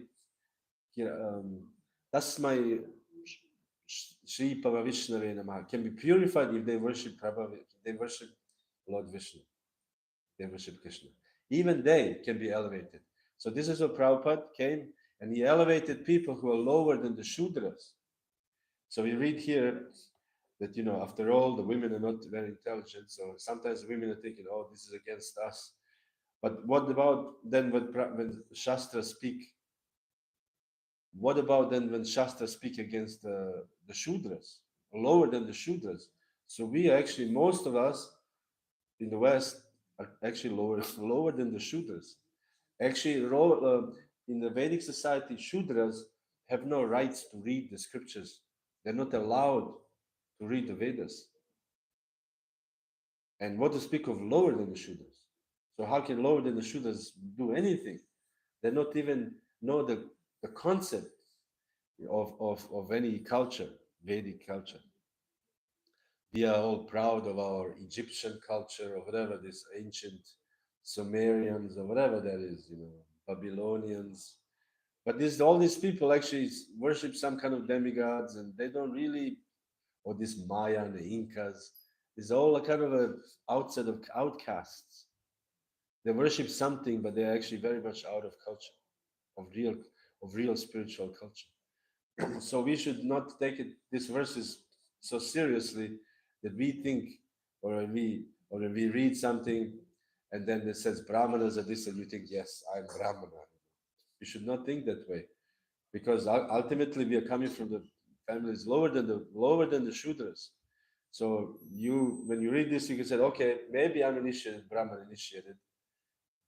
Sri Pavavishnave Namaha, can be purified if they worship Prabhu, they worship Lord Vishnu, they worship Krishna. Even they can be elevated. So this is what Prabhupada came, and he elevated people who are lower than the Shudras. So we read here that, after all, the women are not very intelligent. So sometimes women are thinking, oh, this is against us. But what about then when Shastra speak? What about then when Shastra speak against the Shudras, lower than the Shudras? So we actually, most of us, in the West are actually lower lower than the Shudras. Actually, in the Vedic society, Shudras have no rights to read the scriptures. They're not allowed to read the Vedas. And what to speak of lower than the Shudras? So how can lower than the Shudras do anything? They not even know the concept of any culture, Vedic culture. We are all proud of our Egyptian culture or whatever, this ancient Sumerians or whatever that is, Babylonians. But all these people actually worship some kind of demigods, and they don't really, or this Maya and the Incas, is all a kind of a outside of outcasts. They worship something, but they're actually very much out of culture, of real, of real spiritual culture. So we should not take these verses so seriously that we think, or we read something, and then it says Brahmanas are this, and you think, yes, I'm Brahmana. You should not think that way, because ultimately we are coming from the families lower than the Shudras. So when you read this, you can say, okay, maybe I'm initiated, Brahman initiated,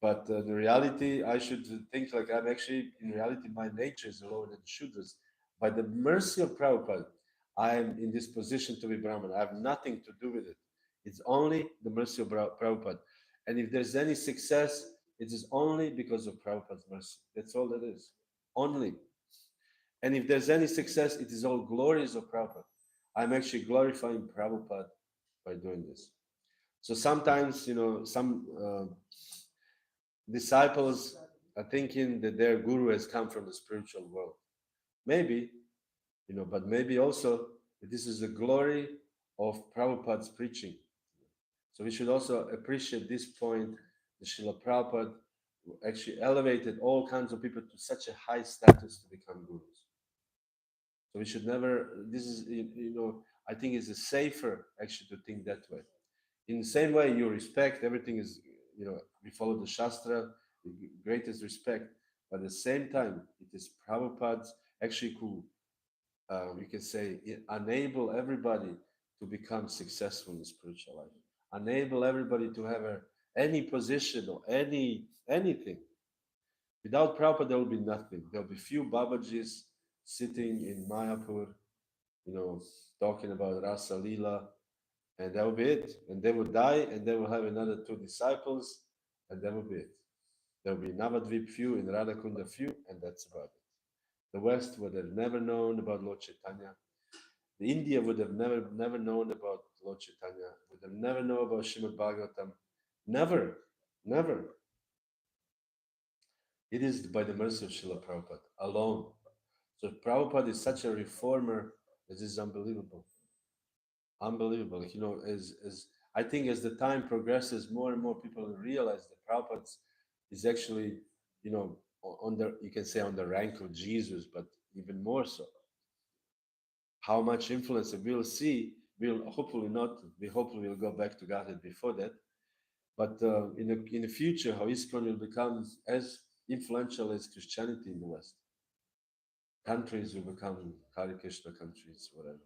but in reality, I should think like I'm actually, in reality, my nature is lower than Shudras. By the mercy of Prabhupada, I am in this position to be Brahman. I have nothing to do with it. It's only the mercy of Prabhupada. And if there's any success, it is only because of Prabhupada's mercy. That's all that is. Only. And if there's any success, it is all glories of Prabhupada. I'm actually glorifying Prabhupada by doing this. So sometimes, some disciples are thinking that their guru has come from the spiritual world. Maybe, but maybe also that this is the glory of Prabhupada's preaching. So we should also appreciate this point that Srila Prabhupada actually elevated all kinds of people to such a high status to become gurus. So we should never, this is, I think it's safer actually to think that way. In the same way, you respect, everything is, we follow the Shastra, with greatest respect. But at the same time, it is Prabhupada's actually who, you can say, enable everybody to become successful in spiritual life. Enable everybody to have any position or anything. Without Prabhupada, there will be nothing. There will be few Babajis sitting in Mayapur, you know, talking about Rasa Lila, and that will be it. And they will die, and they will have another two disciples, and that will be it. There will be Navadvip few and Radhakunda few, and that's about it. The West would have never known about Lord Chaitanya. The India would have never known about Lord Chaitanya, would have never known about Srimad Bhagavatam. Never, never. It is by the mercy of Srila Prabhupada alone. So Prabhupada is such a reformer that is unbelievable. Unbelievable. As I think as the time progresses, more and more people realize that Prabhupada is actually, on the, you can say, on the rank of Jesus, but even more so. How much influence we'll see, we'll hopefully not, we hopefully will go back to Godhead before that. But in the future, how ISKCON will become as influential as Christianity in the West. Countries will become Hare Krishna countries, whatever.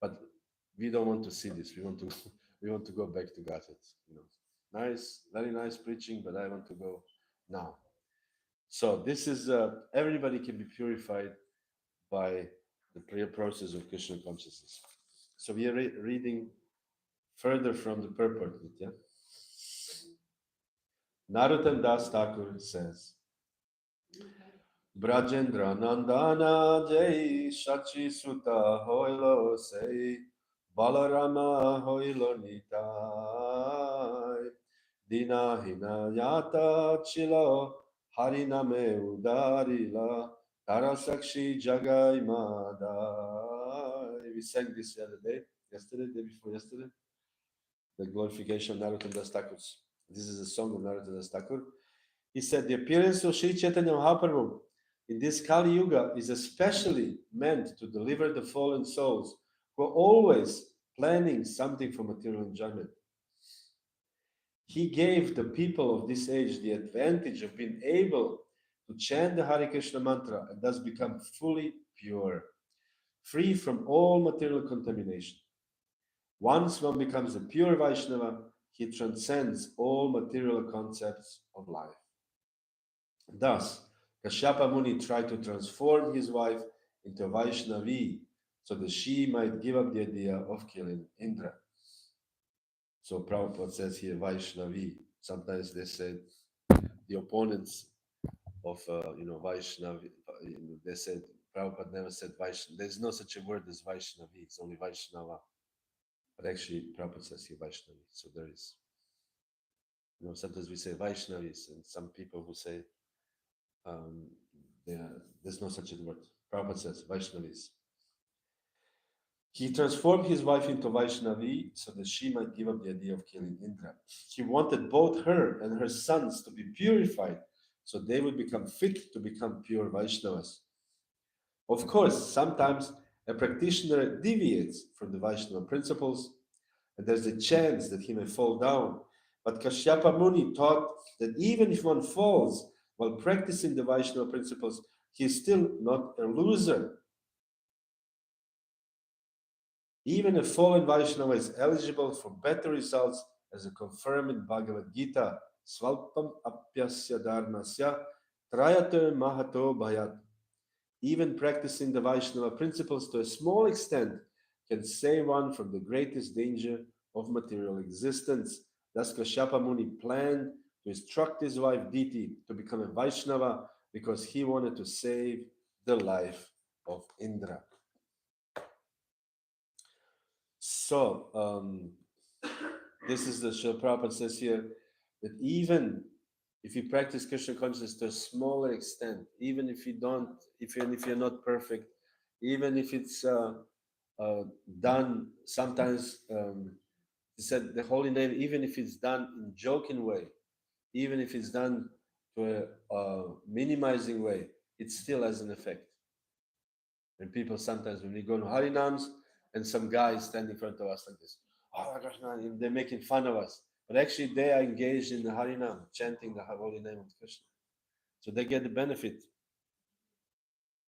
But we don't want to see this. We want to we want to go back to Godhead. Nice, very nice preaching, but I want to go now. So this is everybody can be purified by the prayer process of Krishna consciousness. So we are reading further from the purport. Yeah? Narottam Das Thakur says, Brajendra Nandana Jai Shachi Suta Hoilo Sei Balarama Hoilo Nitai Dina Hina Yata Chilo Hariname Udarila Tarasakshi Jagai Madai. We sang this the other day, day before yesterday, the glorification of Narottam Das Thakur. This is a song of Narottam Das Thakur. He said, the appearance of Sri Chaitanya Mahaprabhu in this Kali Yuga is especially meant to deliver the fallen souls who are always planning something for material enjoyment. He gave the people of this age the advantage of being able to chant the Hare Krishna mantra and thus become fully pure, free from all material contamination. Once one becomes a pure Vaishnava, he transcends all material concepts of life. Thus, Kashyapa Muni tried to transform his wife into Vaishnavi so that she might give up the idea of killing Indra. So Prabhupada says here Vaishnavi. Sometimes they say the opponents of Vaishnavi. They said Prabhupada never said Vaishnavi. There's no such a word as Vaishnavi. It's only Vaishnava. But actually, Prabhupada says here Vaishnavi. So there is. Sometimes we say Vaishnavis, and some people who say um, there's no such a word. Prabhupada says Vaishnavis. He transformed his wife into Vaishnavi so that she might give up the idea of killing Indra. He wanted both her and her sons to be purified so they would become fit to become pure Vaishnavas. Of course, sometimes a practitioner deviates from the Vaishnava principles and there's a chance that he may fall down. But Kashyapa Muni taught that even if one falls while practicing the Vaishnava principles, he is still not a loser. Even a fallen Vaishnava is eligible for better results as confirmed in Bhagavad Gita. Svalpam apyasya dharmasya trayate mahato bhayat. Even practicing the Vaishnava principles to a small extent can save one from the greatest danger of material existence. Thus, Kashyapa Muni planned to instruct his wife Diti to become a Vaishnava because he wanted to save the life of Indra. So, this is the Srila Prabhupada says here that even if you practice Krishna consciousness to a smaller extent, even if you don't, if you're not perfect, even if it's done sometimes, he said the holy name, even if it's done in joking way, even if it's done to a minimizing way, it still has an effect. And people sometimes, when we go to Harinams and some guy is standing in front of us like this, oh my gosh, no, they're making fun of us. But actually, they are engaged in the Harinam, chanting the holy name of Krishna. So they get the benefit.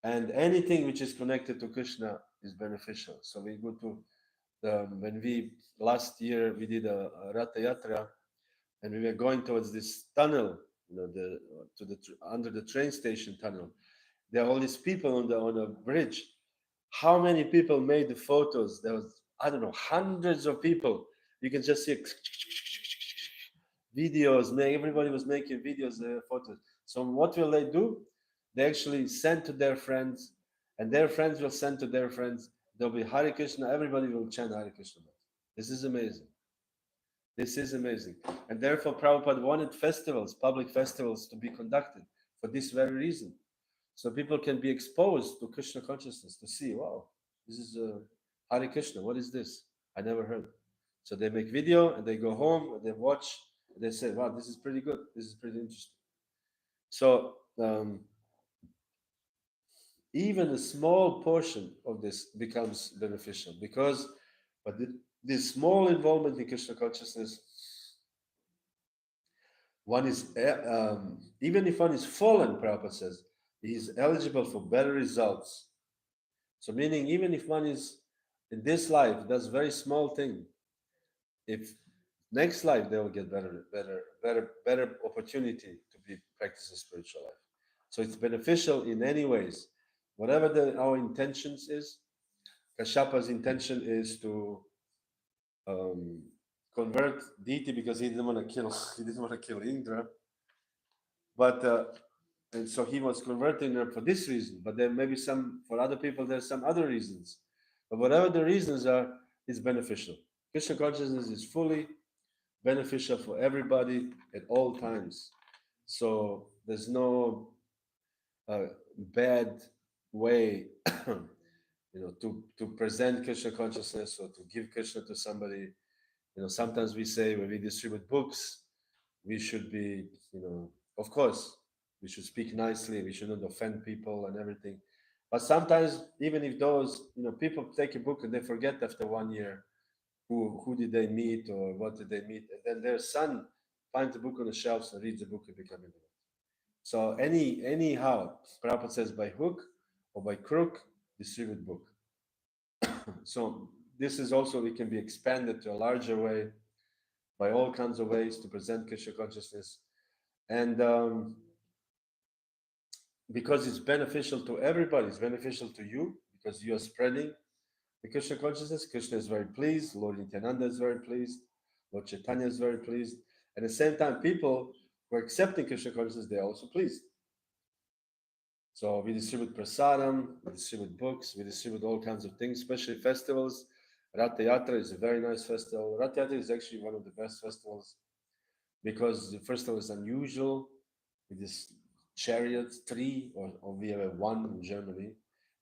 And anything which is connected to Krishna is beneficial. So we go to when we last year we did a Ratha Yatra, and we were going towards this tunnel, under the train station tunnel. There are all these people on a bridge. How many people made the photos? There was, I don't know, hundreds of people. You can just see videos. Everybody was making videos, photos. So what will they do? They actually send to their friends, and their friends will send to their friends. There'll be Hare Krishna. Everybody will chant Hare Krishna. This is amazing. This is amazing. And therefore, Prabhupada wanted festivals, public festivals, to be conducted for this very reason. So people can be exposed to Krishna consciousness to see, wow, this is Hare Krishna. What is this? I never heard. So they make video and they go home and they watch. And they say, wow, this is pretty good. This is pretty interesting. So even a small portion of this becomes beneficial because, but this small involvement in Krishna consciousness, one is, even if one is fallen, Prabhupada says, he is eligible for better results. So meaning, even if one is in this life does very small thing, if next life they will get better opportunity to be practicing spiritual life. So it's beneficial in any ways. Whatever our intentions is, Kashyapa's intention is to convert Diti because he didn't want to kill Indra. But and so he was converting her for this reason. But there may be for other people there's some other reasons. But whatever the reasons are, it's beneficial. Krishna consciousness is fully beneficial for everybody at all times. So there's no bad way, to present Krishna consciousness or to give Krishna to somebody. Sometimes we say when we distribute books, we should be, of course, we should speak nicely. We shouldn't offend people and everything. But sometimes, even if those, people take a book and they forget after 1 year who did they meet or what did they meet, and then their son finds the book on the shelves and reads the book and becomes devout. So anyhow, Prabhupada says by hook or by crook, distribute book. So this is also, it can be expanded to a larger way. by all kinds of ways to present Krishna consciousness. And because it's beneficial to everybody, it's beneficial to you because you are spreading the Krishna consciousness. Krishna is very pleased. Lord Nityananda is very pleased. Lord Chaitanya is very pleased. At the same time, people who are accepting Krishna consciousness, they're also pleased. So we distribute prasadam, we distribute books, we distribute all kinds of things, especially festivals. Ratha Yatra is a very nice festival. Ratha Yatra is actually one of the best festivals because the festival is unusual with this chariot, three, or we have a one in Germany,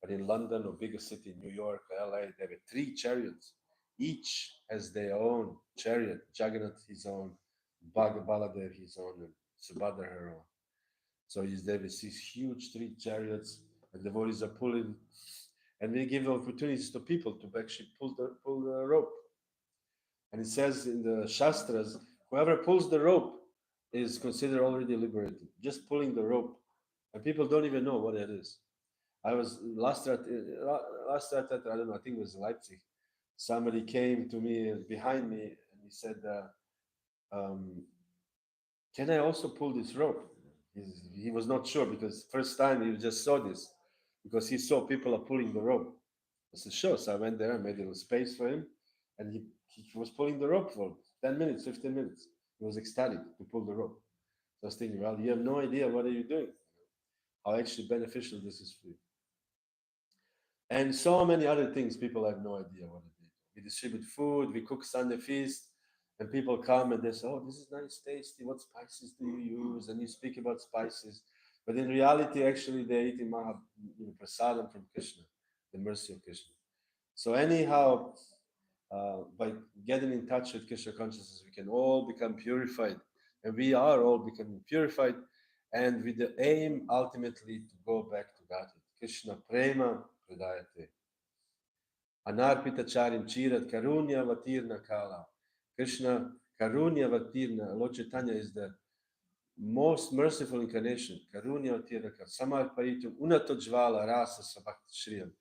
but in London or bigger city, New York, LA, they have three chariots. Each has their own chariot. Jagannath his own, Baladev his own, and Subhadra her own. So he's there with these huge three chariots, and the devotees are pulling, and we give opportunities to people to actually pull the rope. And it says in the Shastras, whoever pulls the rope is considered already liberated. Just pulling the rope, and people don't even know what it is. I was last night, I don't know, I think it was Leipzig. Somebody came to me behind me and he said, um, "Can I also pull this rope?" He was not sure because first time he just saw this because he saw people are pulling the rope. I said, "Sure." So I went there and made a little space for him, and he was pulling the rope for 10 minutes, 15 minutes. He was ecstatic to pull the rope. So I was thinking, well, you have no idea what are you doing, how actually beneficial this is for you. And so many other things, people have no idea what it is. We distribute food, we cook Sunday feast, and people come and they say, "Oh, this is nice, tasty. What spices do you use?" And you speak about spices. But in reality, actually, they're eating prasadam from Krishna, the mercy of Krishna. So anyhow, by getting in touch with Krishna consciousness, we can all become purified. And we are all becoming purified. And with the aim ultimately to go back to Godhead. Krishna prema pradayate. Anarpita charim chirat karunya vatirna kala. Krishna karunya vatirna. Lord Chaitanya is the most merciful incarnation. Karunya vatirna kala. Samarparitum unata jvala rasa sabhakti shriyam.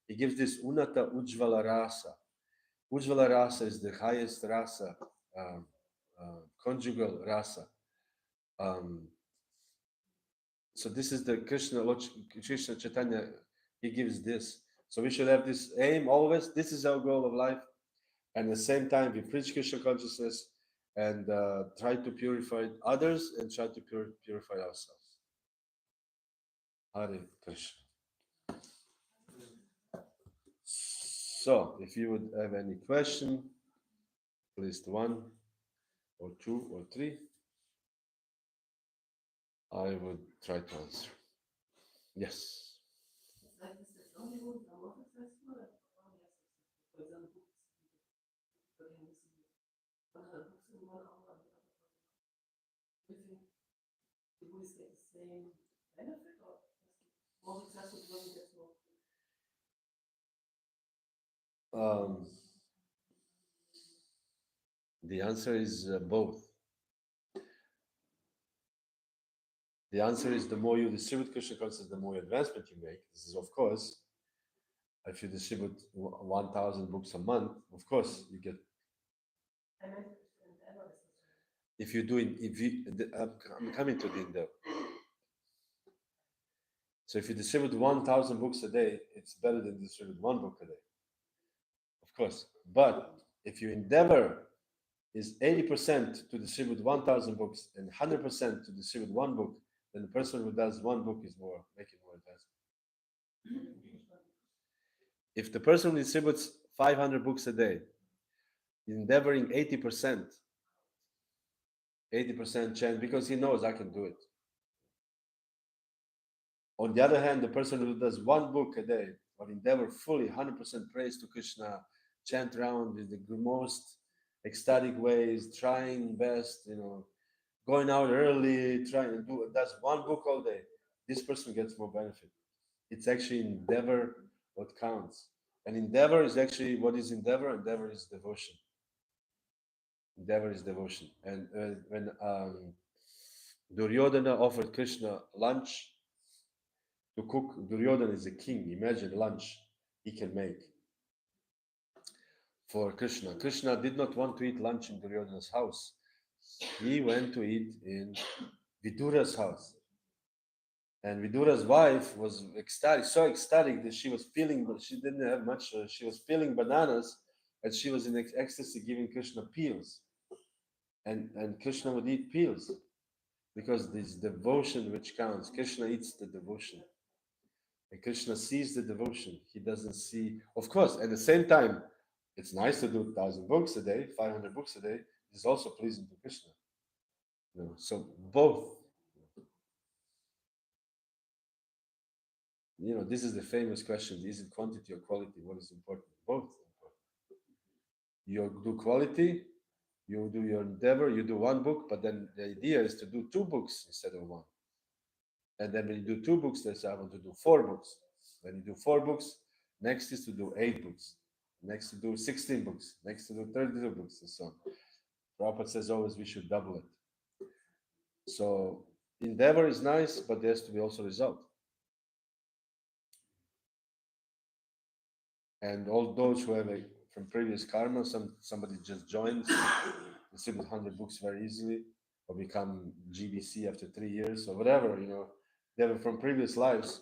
He gives this unata ujvala rasa. Ujvala rasa is the highest rasa, conjugal rasa. So this is the Krishna, Lord Krishna Chaitanya, he gives this. So we should have this aim always. This is our goal of life. And at the same time, we preach Krishna consciousness and try to purify others and try to purify ourselves. Hare Krishna. So, if you would have any question, at least one or two or three, I would try to answer. Yes. The answer is both. The answer is the more you distribute Krishna consciousness, the more advancement you make. This is, of course, if you distribute 1,000 books a month, of course, you get. If you do it, I'm coming to the endeavor. So if you distribute 1,000 books a day, it's better than distribute one book a day. Of course. But if your endeavor is 80% to distribute 1,000 books and 100% to distribute one book, then the person who does one book is making more advancement. If the person who distributes 500 books a day, endeavoring 80% chance because he knows I can do it. On the other hand, the person who does one book a day or endeavor fully 100% praise to Krishna, chant around with the most ecstatic ways, trying best, going out early, trying to does one book all day. This person gets more benefit. It's actually endeavor what counts. And endeavor is actually what is endeavor? Endeavor is devotion. Endeavor is devotion. And when Duryodhana offered Krishna lunch to cook, Duryodhana is a king. Imagine lunch he can make. for Krishna. Krishna did not want to eat lunch in Duryodhana's house. He went to eat in Vidura's house. And Vidura's wife was ecstatic, so ecstatic that she was peeling, but she didn't have much. She was peeling bananas, and she was in ecstasy giving Krishna peels. And Krishna would eat peels because this devotion which counts. Krishna eats the devotion. And Krishna sees the devotion. He doesn't see, of course, at the same time, it's nice to do 1,000 books a day, 500 books a day. It's also pleasing to Krishna. So both, this is the famous question: is it quantity or quality? What is important? Both. You do quality, you do your endeavor, you do one book, but then the idea is to do 2 books instead of one. And then when you do 2 books, they say, I want to do 4 books. When you do 4 books, next is to do 8 books. Next to do 16 books. Next to do 32 books, and so on. Prabhupada says always we should double it. So endeavor is nice, but there has to be also result. And all those who have from previous karma, somebody just joins, distribute 100 books very easily, or become GBC after 3 years, or whatever, they were from previous lives.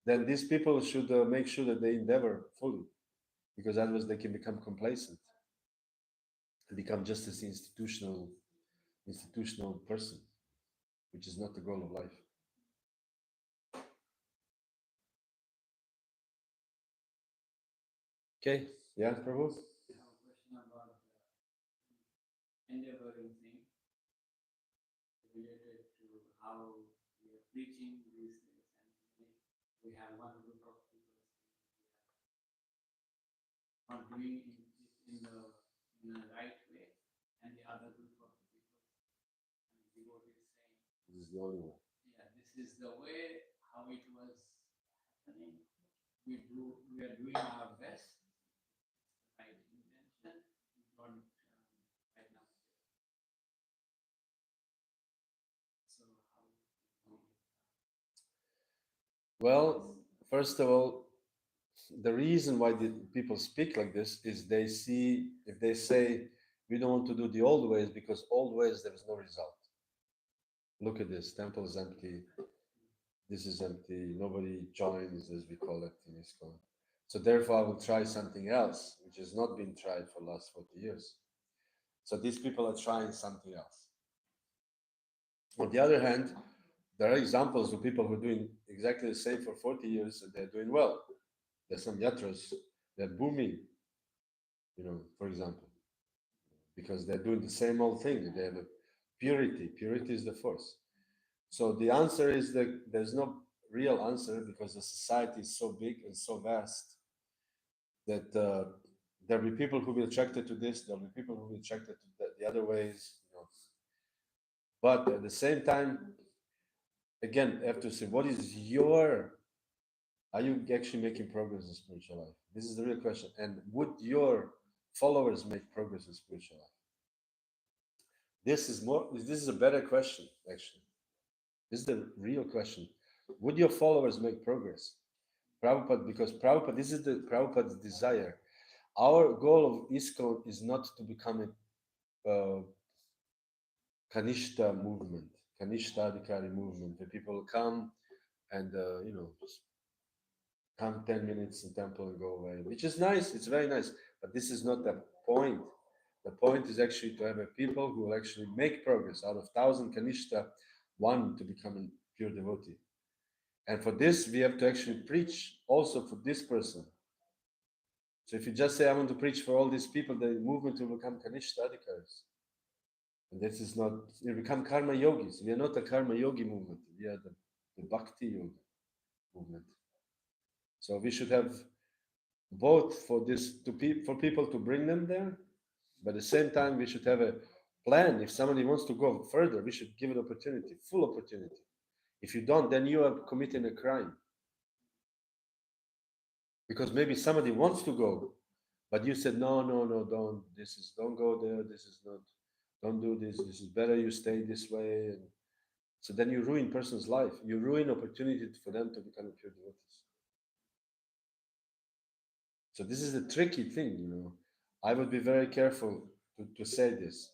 Then these people should make sure that they endeavor fully, because otherwise they can become complacent and become just as institutional person, which is not the goal of life. Okay, yeah, Prabhu? I have a question about the endeavoring thing related to how we are preaching these days. And we have one group of people not doing it in the right way, and the other group of people, devotees saying, This is the only way. yeah, this is the way how it was happening. We are doing our best, right intention. We don't right now. So how? Well, first of all, the reason why the people speak like this is they see, if they say we don't want to do the old ways because old ways there is no result. Look at this, temple is empty, this is empty, nobody joins, as we call it in ISKCON. So therefore I will try something else, which has not been tried for the last 40 years. So these people are trying something else. On the other hand, there are examples of people who are doing exactly the same for 40 years and they're doing well. There's some yatras, they're booming, for example, because they're doing the same old thing. They have a purity. Purity is the force. So the answer is that there's no real answer because the society is so big and so vast that there'll be people who will be attracted to this, there'll be people who will be attracted to the other ways. But at the same time, again, I have to say, what is are you actually making progress in spiritual life? This is the real question. And would your followers make progress in spiritual life? This is a better question, actually. This is the real question. Would your followers make progress? Prabhupada, because Prabhupada, this is the Prabhupada's desire. Our goal of ISKCON is not to become a Kanishta movement, Kanishta Adhikari movement, where people come and, come 10 minutes in temple and go away, which is nice. It's very nice. But this is not the point. The point is actually to have a people who will actually make progress out of 1,000 Kanishta, one to become a pure devotee. And for this, we have to actually preach also for this person. So if you just say, I want to preach for all these people, the movement will become Kanishta Adhikaris. And this is not, you become karma yogis. We are not a karma yogi movement. We are the bhakti yoga movement. So we should have both for for people to bring them there, but at the same time we should have a plan. If somebody wants to go further, we should give an opportunity, full opportunity. If you don't, then you are committing a crime. Because maybe somebody wants to go, but you said no, no, no, don't go there. This is not. Don't do this. This is better. You stay this way. And so then you ruin person's life. You ruin opportunity for them to become a pure devotees. So this is the tricky thing, you know. I would be very careful to say this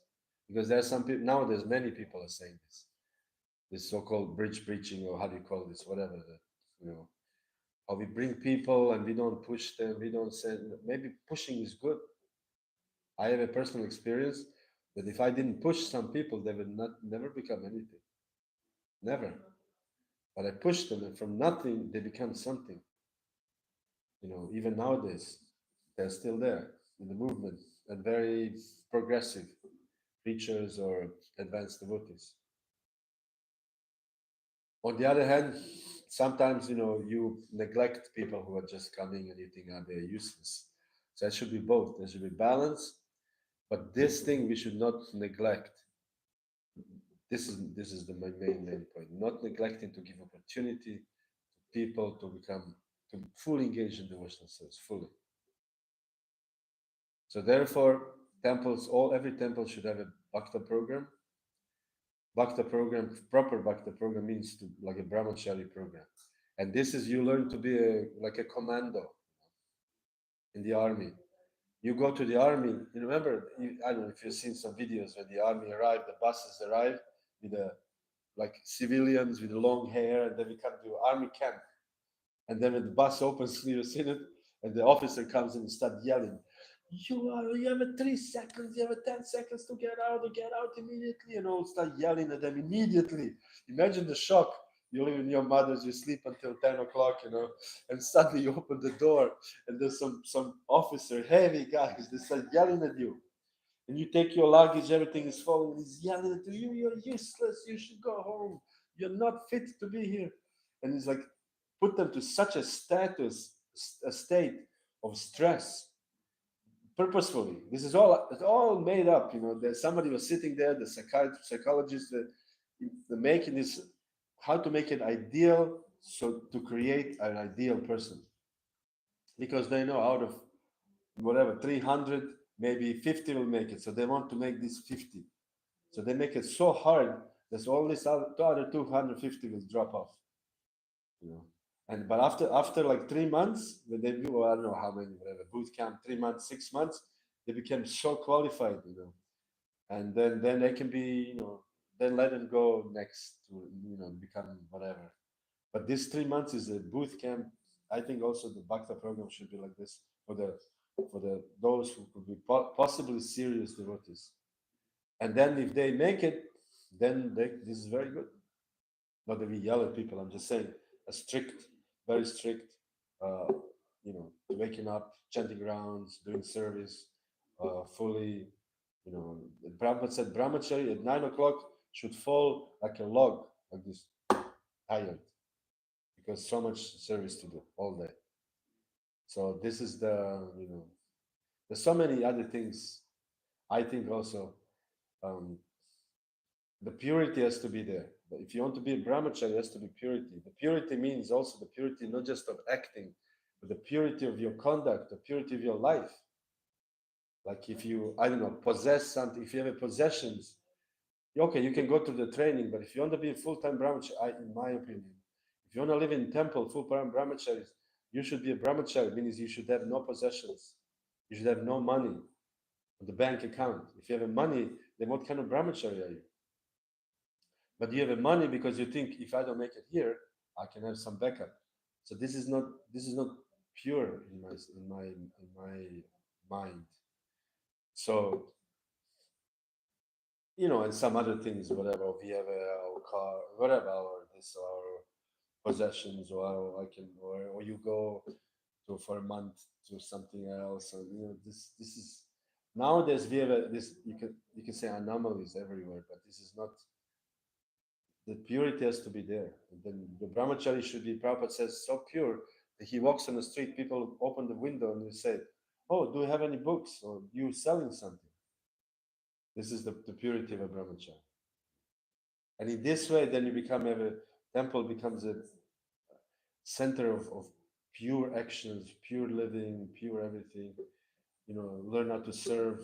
because there are some people now. There's many people are saying this so-called bridge preaching, or how do you call this, whatever. You know, or we bring people and we don't push them. We don't say maybe pushing is good. I have a personal experience that if I didn't push some people, they would not never become anything. Never. But I pushed them, and from nothing they become something. You know, even nowadays, they're still there in the movement and very progressive preachers or advanced devotees. On the other hand, sometimes you know you neglect people who are just coming and you think ah, they're useless. So it should be both. There should be balance, but this thing we should not neglect. This is the main point. Not neglecting to give opportunity to people to become to fully engage in devotional service fully. So therefore, temples, all every temple should have a bhakta program. Bhakta program, proper bhakta program means to like a brahmachari program, and this is you learn to be like a commando in the army. You go to the army. You remember? I don't know if you've seen some videos when the army arrived, the buses arrive with the like civilians with long hair, and then we come to army camp. And then when the bus opens, you've seen it, and the officer comes in and start yelling, you have a 3 seconds, you have a 10 seconds to get out immediately, and all start yelling at them immediately. Imagine the shock. You live in your mother's, you sleep until 10 o'clock, you know, and suddenly you open the door and there's some officer, heavy guys, they start yelling at you. And you take your luggage, everything is falling, he's yelling at you, you're useless, you should go home, you're not fit to be here. And he's like, put them to such a a state of stress purposefully. This is all it's all made up. You know, that somebody was sitting there, the psychologist, the making this how to make it ideal, so to create an ideal person, because they know out of whatever 300, maybe 50 will make it. So they want to make this 50. So they make it so hard that all this other 250 will drop off. You know. And but after like 3 months, when they do I don't know how many whatever boot camp, 3 months, 6 months, they became so qualified, you know. And then they can be, you know, then let them go next to you know become whatever. But this 3 months is a boot camp. I think also the Bhakta program should be like this for the those who could be possibly serious devotees. And then if they make it, then this is very good. Not that we yell at people. I'm just saying a strict, very strict, uh, you know, waking up, chanting rounds, doing service, fully, you know. The Prabhupada said brahmachari at 9 o'clock should fall like a log, like this, tired, because so much service to do all day. So this is the, you know, there's so many other things. I think also um, the purity has to be there. But if you want to be a brahmachari, there has to be purity. The purity means also the purity not just of acting, but the purity of your conduct, the purity of your life. Like if you, I don't know, possess something, if you have a possessions, okay, you can go to the training, but if you want to be a full-time brahmachari, in my opinion, if you want to live in temple, full-time brahmachari, you should be a brahmachari, means you should have no possessions. You should have no money on the bank account. If you have money, then what kind of brahmachari are you? But you have money because you think if I don't make it here, I can have some backup. So this is not pure in my mind. So you know, and some other things, whatever we have our car, whatever our this our possessions, or I can or you go to for a month to something else, or you know this is nowadays we have this you can say anomalies everywhere, but this is not the purity has to be there. And then the brahmachari should be, Prabhupada says, so pure that he walks on the street, people open the window and they say, oh, do you have any books? Or you selling something? This is the purity of a brahmachari. And in this way, then you become a temple becomes a center of pure actions, pure living, pure everything. You know, learn how to serve,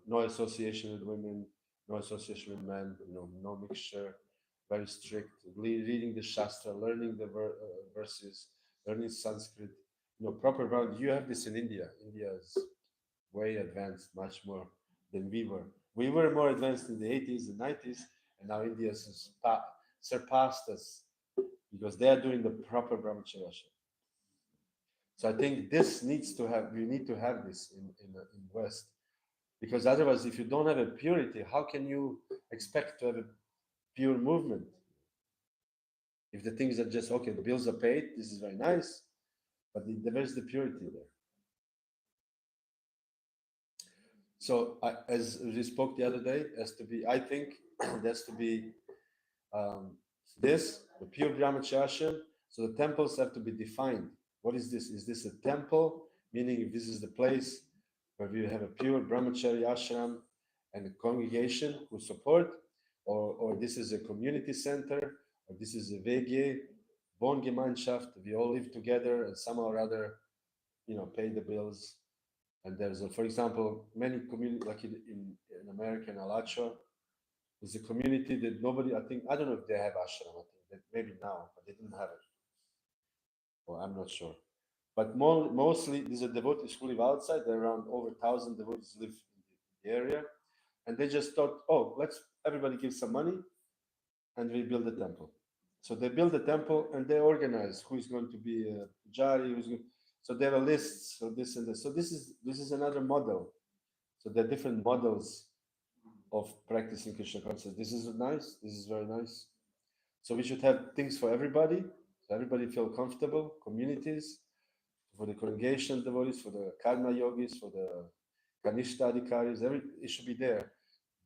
no association with women, no association with men, you know, no mixture, very strict, reading the Shastra, learning the verses, learning Sanskrit, proper brahmacharya. You have this in India. India is way advanced, much more than we were. We were more advanced in the 80s and 90s, and now India has surpassed us because they are doing the proper brahmacharya. So I think this needs to have, we need to have this in West, because otherwise, if you don't have a purity, how can you expect to have a pure movement? If the things are just okay, the bills are paid, this is very nice, but where's the purity there? So as we spoke the other day, has to be. I think there has to be um, this the pure brahmacharya. So the temples have to be defined. What is this? Is this a temple? Meaning, if this is the place where we have a pure brahmacharya ashram and a congregation who support, or this is a community center, or this is a WG, Wohngemeinschaft, we all live together and somehow or other, pay the bills. And there's, for example, many community, like in America, in Alachua, there's a community that nobody, I don't know if they have ashram, I think that maybe now, but they didn't have it. Or I'm not sure. But mostly, these are devotees who live outside. There are around over 1,000 devotees live in the area. And they just thought, oh, let's everybody give some money and we build a temple. So they build a temple and they organize who is going to be a pujari, so there are lists of this and this. So this is another model. So there are different models of practicing Krishna consciousness. This is nice. This is very nice. So we should have things for everybody. So everybody feel comfortable. Communities for the congregation devotees, for the karma yogis, for the kanishta adhikaris. It should be there.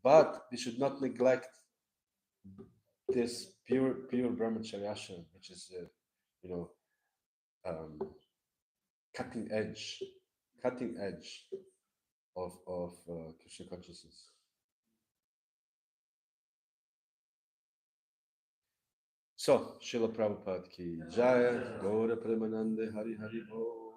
But we should not neglect this pure brahmacharya, which is you know um, cutting edge of Krishna consciousness. So, Srila Prabhupada ki Jaya, Gaura Premanande Hari Hari Bo.